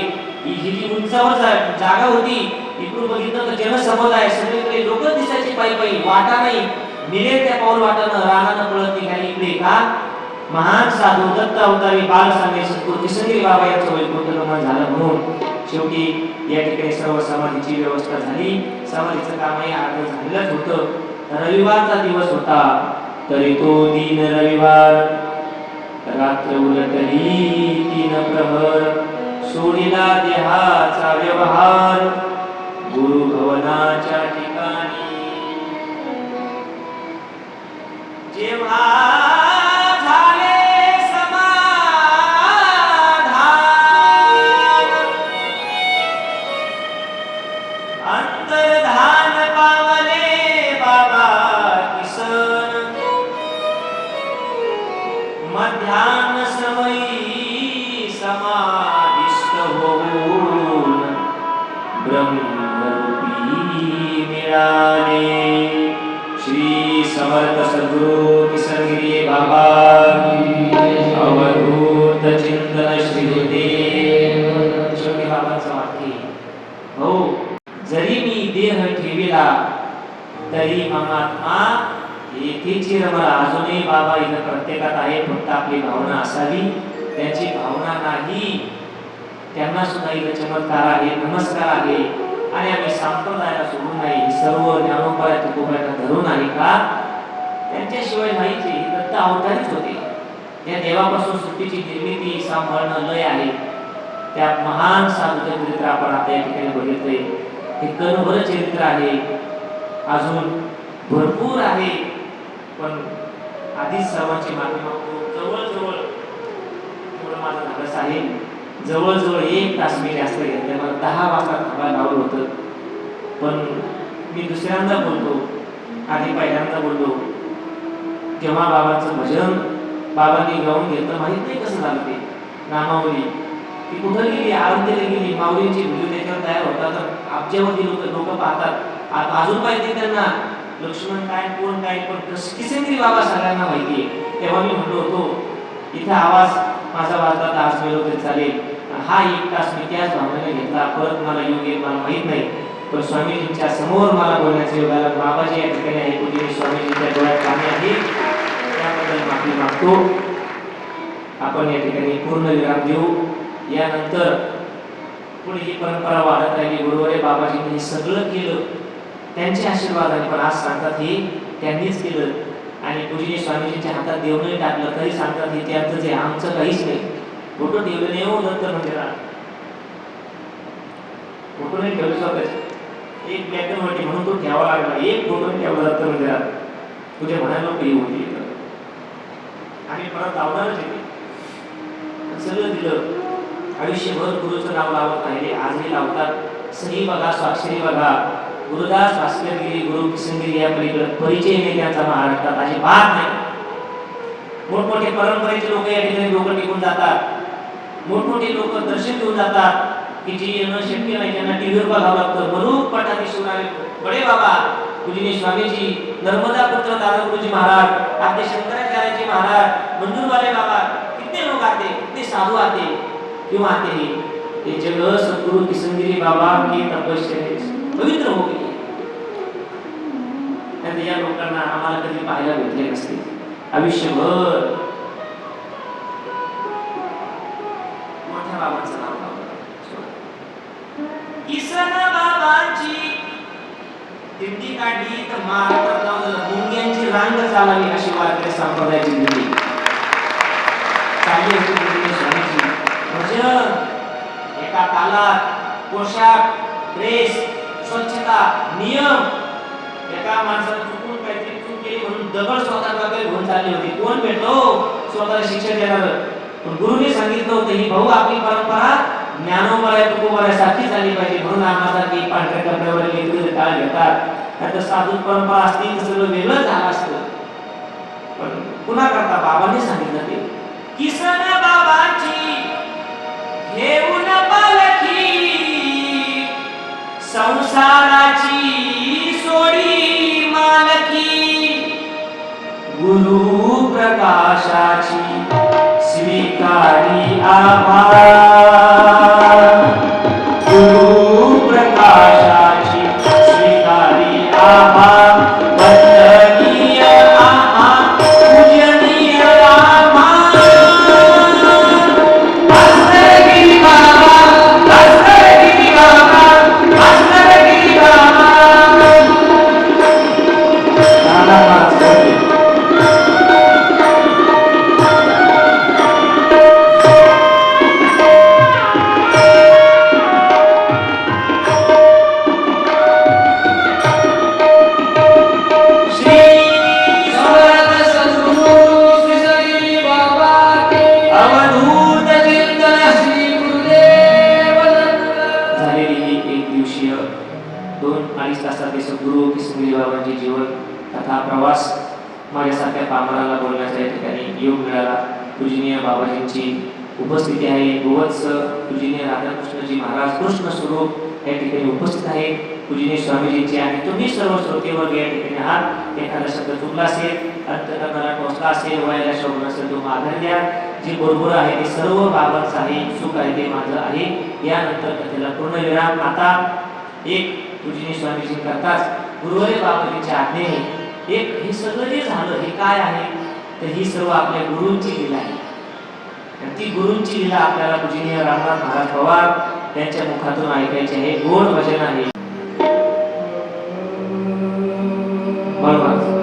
ही जी उंचावर जागा होती, इकडून बघितलं तर जनसमुदाय सगळीकडे लोक दिसायचे पायी पायी. वाटा नाही. मिळेल त्या पाऊल वाटानं रानानं पळत निघाली इकडे. का? महान साधू दत्त अवतारी बाल संन्यासी सद्गुरू किशनगिरी बाबा यांचं वैकुंठ गमन झालं. म्हणून शेवटी या ठिकाणी सर्व समाधीची व्यवस्था झाली. समाधीचं कामही अर्ध झालेलंच होतं. रविवारचा दिवस होता, तरी तो दिन रविवार. रात्र उलटली 3 प्रहर, सोडिला देहाचा व्यवहार. गुरु भवनाच्या ठिकाणी जेव्हा झाले समाधान, अंतर्धान पावले बाबा किसन. मध्यान्ह समयी समाधिस्थ होऊन ब्रह्मरूपी मिळाले. श्री समर्थ सद्गुरु किशनगिरी बाबा अवधूत चिंतन श्री गुरुदेव. शेवटी बाबांचं वाक्य, हो जरी मी देह ठेविला तरी महात्मा येथेची रमला अजूनही बाबा इथं प्रत्येकात आहे, फक्त आपली भावना असावी. त्यांची भावना नाही, त्यांना सुद्धा इथं चमत्कार आहे, नमस्कार आहे. आणि आम्ही संप्रदायाला सोडून नाही, सर्व ज्ञानोबाया तुकोबायांना धरून आहे का त्यांच्याशिवाय नाहीचे. हे दत्त अवतारीच होते. त्या देवापासून सृष्टीची निर्मिती सांभाळणं लय आहे. त्या महान साधूचं चरित्र आपण आता या ठिकाणी बघितलंय. हे कणभर चरित्र आहे, अजून भरपूर आहे. पण आधीच सर्वांची मागणी मागतो. जवळजवळ थोडं माझं धाडस आहे, जवळजवळ 1 तास मी जास्त घेतले. मला 10 वाजता थांबायला लावलं होतं. पण मी दुसऱ्यांदा बोलतो, आधी पहिल्यांदा बोललो. जेव्हा बाबांचं भजन बाबांनी गाऊन घेतलं, माहित नाही कसं झालं ते. नामावली ती कुठं गेली, आरोग्याला गेली. माऊलींची व्हिडिओ त्याच्यावर तयार होतात, तर अब्जावधी लोक पाहतात. अजून पाहिजे त्यांना लक्ष्मण काय कोण काय, पण किसनगिरी बाबा सगळ्यांना माहिती आहे. तेव्हा मी म्हणलो होतो इथं आवाज माझा वाजला तर आज गेलो तरी चालेल. हा 1 तास मी त्याच भावनेने घेतला. परत मला योग येईल मला माहित नाही, पण स्वामीजींच्या समोर मला बोलण्याचे योग आला. बाबाजी या ठिकाणी आहे, कुठे स्वामीजींच्या डोळ्यात पाणी आहे, त्याबद्दल माफी मागतो. आपण या ठिकाणी पूर्ण विराम देऊ. यानंतर पुढे ही परंपरा वाढत राहिली. गुरुवारी बाबाजींनी हे सगळं केलं त्यांचे आशीर्वादाने, पण आज सांगतात हे त्यांनीच केलं. आणि पूजनीय स्वामीजींच्या हातात देव नाही टाकलं तरी सांगतात हे त्यांचंच आहे, आमचं काहीच नाही. फोटो ठेवले नाही हो दत्त मंदिरात, फोटो नाही ठेवले स्वतःचे. एक ब्लॅक अँड व्हाईट म्हणून तो ठेवा लागला, एक फोटो नाही ठेवला दत्त मंदिरात. तुझे म्हणायला काही होती आणि परत लावणारच आहे. सगळं दिलं. आयुष्यभर गुरुचं नाव लावत राहिले, आजही लावतात. सही बघा, स्वाक्षरी बघा. गुरुदास भास्करगिरी, गुरु किसनगिरी या पलीकडे परिचय नाही त्यांचा महाराष्ट्रात अजिबात नाही. मोठमोठे परंपरेचे लोक या ठिकाणी डोकं टिकून जातात. मोठमोठे लोक दर्शन घेऊन जातात की जी येणं शक्य नाही, त्यांना टीव्हीवर बघावं लागतं. मरुक पठाती शिवराय बडे बाबा पूजनीय स्वामीजी, नर्मदा पुत्र दादागुरुजी महाराज, आपले शंकराचार्यजी महाराज, मंजूरवाले बाबा, कितने लोग आते, कितने साधु आते. क्यों आते हैं? ये जगह सद्गुरु किसनगिरी बाबा की तपस्या पवित्र हो गई. या लोकांना आम्हाला कधी पाहायला भेटले नसते आयुष्यभर. मोठ्या बाबांचं नाव किसन बाबांची दिंडी काढली तर महाराष्ट्रात मुंग्यांची रांग चालावी अशी वारकरी संप्रदायाची दिंडी चालली होती. स्वामीजी भजन, एका तालात, पोशाख, ड्रेस, स्वच्छता, नियम. एका माणसाने चुकून काहीतरी चूक केली म्हणून दगड स्वतःकडे घेऊन चालली होती. कोण भेटलो स्वतःला शिक्षण देणार? पण गुरुने सांगितलं होतं ही भाऊ आपली परंपरा ज्ञानोबा तुकोबासारखी झाली पाहिजे. म्हणून आम्हासाठी पांढऱ्या कपड्यावर लेकरं टाळ घेतात. आता साधू परंपरा असती तर सगळं वेगळं झालं असतं. पण पुन्हा करता बाबांनी सांगितलं ते किसन बाबांची घेऊन पालखी संसाराची सोडी मालकी गुरु प्रकाशाची स्वीकारी आभा गुरु प्रकाशाची स्वीकारी आभा वंदनीय आभा पूजनीय आभा भास्करगिरी बाबा भास्करगिरी बाबा भास्करगिरी बाबा. गुरु किसनगिरी बाबांचे जीवन तथा प्रवास माझ्यासारख्या पामराला बोलण्याचा या ठिकाणी योग मिळाला. पूजनीय बाबाजींची उपस्थिती आहे. गोवत्स पूजनीय राधाकृष्णजी महाराज कृष्ण स्वरूप या ठिकाणी उपस्थित आहे. पूजनीय स्वामीजींचे आणि तुम्ही सर्व श्रोतेवर्ग या ठिकाणी आहात. एखादा शब्द चुकला असेल, अंतकरणाला टोचला असेल, वयाला शोभन असेल तो माघार द्या. जे बरोबर आहे ते सर्व बाबांचं आहे, सुख आहे ते माझं आहे. यानंतर कथेला पूर्ण विराम. आता एक पूजनीय स्वामीजी करताच गुरुवारी बाबाजींच्या आज्ञेने एक हे सगळं जे झालं हे काय आहे तर ही सर्व आपल्या गुरूंची लीला आहे. आणि ती गुरूंची लीला आपल्याला पूजनीय रामनाथ महाराज पवार त्यांच्या मुखातून ऐकायचे आहे. गोड भजन आहे. बरोबर.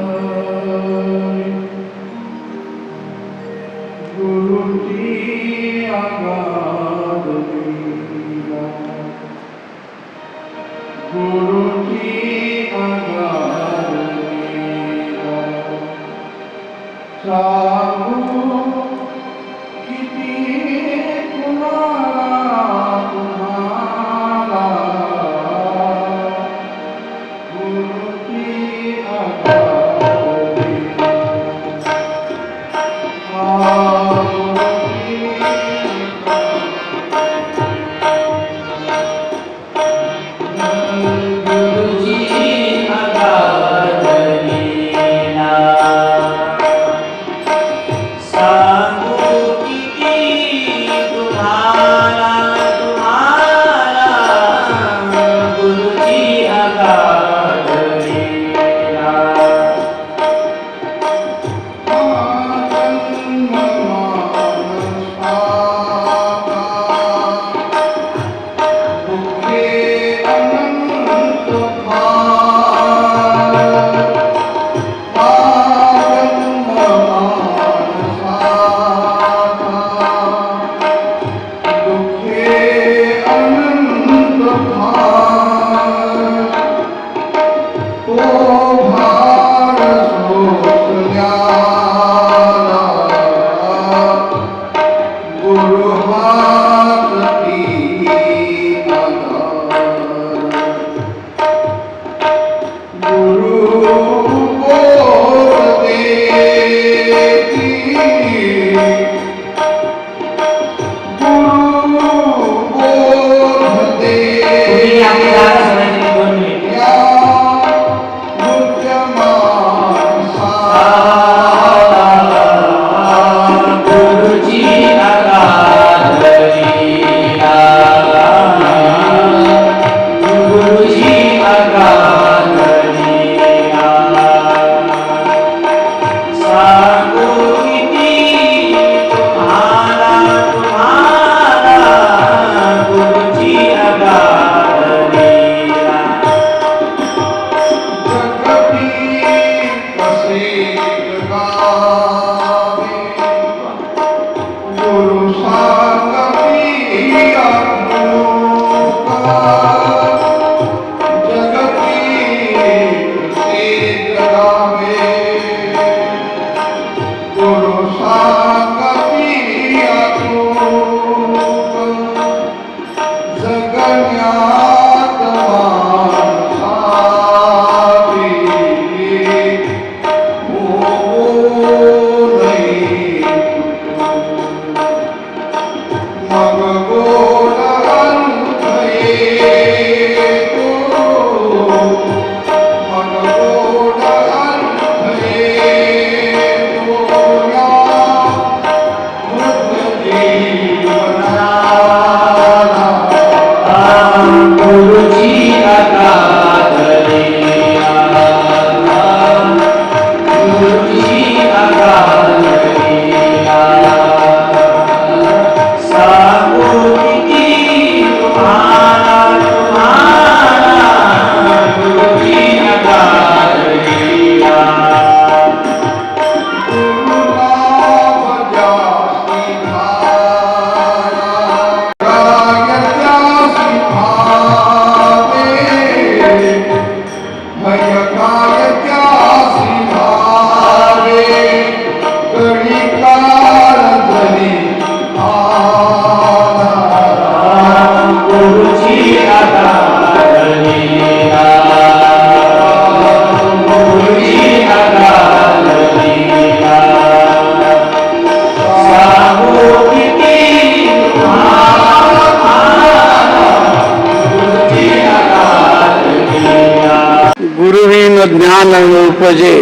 ज्ञान उपजे,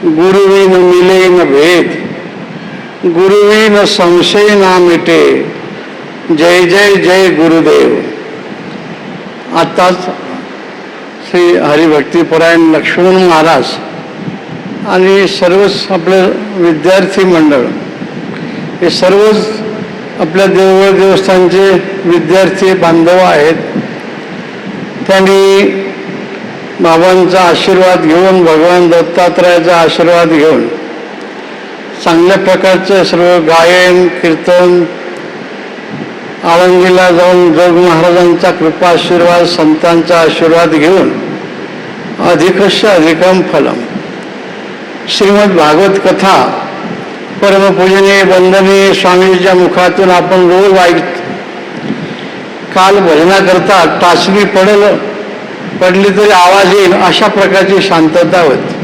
गुरुविन मिले न भेद, गुरुविन संशय ना मिटे. जय जय जय गुरुदेव. आताच श्री हरिभक्तीपरायण लक्ष्मण महाराज आणि सर्वच आपलं विद्यार्थी मंडळ हे सर्वच आपल्या देवळ देवस्थानचे विद्यार्थी बांधव आहेत. त्यांनी बाबांचा आशीर्वाद घेऊन, भगवान दत्तात्रयाचा आशीर्वाद घेऊन चांगल्या प्रकारचं सर्व गायन कीर्तन, आळंदीला जाऊन जोग महाराजांचा कृपा आशीर्वाद, संतांचा आशीर्वाद घेऊन अधिकस्य अधिकम फलम श्रीमद भागवत कथा परमपूजनीय वंदनीय स्वामींच्या मुखातून आपण रोज ऐकतो. काल भजनाकरता टाचणी पडली तरी आवाज येईल अशा प्रकारची शांतता होती.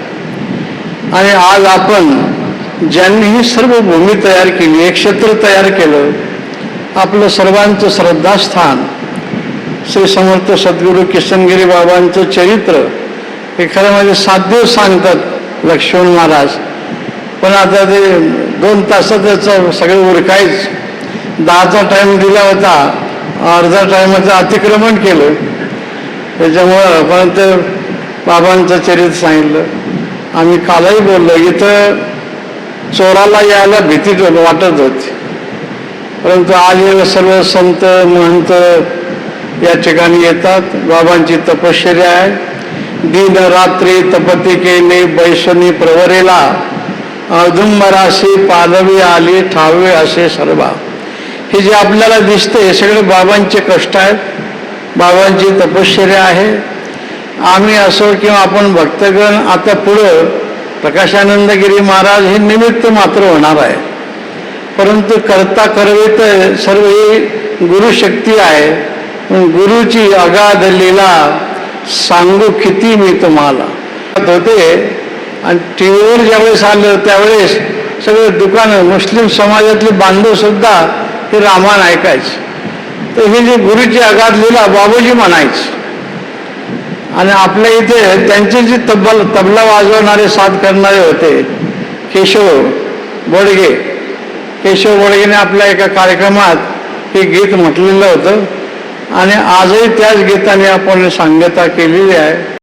आणि आज आपण ज्यांनी ही सर्व भूमी तयार केली, एक क्षेत्र तयार केलं, आपलं सर्वांचं श्रद्धास्थान श्री समर्थ सद्गुरू किशनगिरी बाबांचं चरित्र हे खरं म्हणजे 7 दिवस सांगतात लक्ष्मण महाराज, पण आता ते 2 तासात त्याचं सगळं उरकायच. 10चा टाईम दिला होता, अर्धा टायमाचं अतिक्रमण केलं. त्याच्यामुळं पण ते बाबांचं चरित्र सांगितलं. आम्ही कालही बोललो, इथं चोराला यायला भीती वाटत होती, परंतु आज सर्व संत महंत या ठिकाणी येतात. बाबांची तपश्चर्या आहे. दिन रात्री तपती केली बैसनी प्रवरेला, औदुंबराशी पालवी आली ठावे असे सर्वा. हे जे आपल्याला दिसते हे सगळे बाबांचे कष्ट आहेत, बाबांची तपश्चर्या आहे. आम्ही असो किंवा आपण भक्तगण आता पुढं प्रकाशानंदगिरी महाराज हे निमित्त मात्र होणार आहे, परंतु करता करवित सर्व ही गुरुशक्ती आहे. गुरुची अगाध लीला सांगू किती मी तुम्हाला होते. आणि टी व्हीवर ज्यावेळेस आलं त्यावेळेस सगळे दुकानं मुस्लिम समाजातले बांधव सुद्धा हे रामायण ऐकायचे. तर ही जी गुरुची अगाध लीला बाबूजी म्हणायची. आणि आपल्या इथे त्यांची जी तबला वाजवणारे साथ करणारे होते केशव बोडगे. केशव बोडगेने आपल्या एका कार्यक्रमात हे गीत म्हटलेलं होतं आणि आजही त्याच गीताने आपण सांगता केलेली आहे.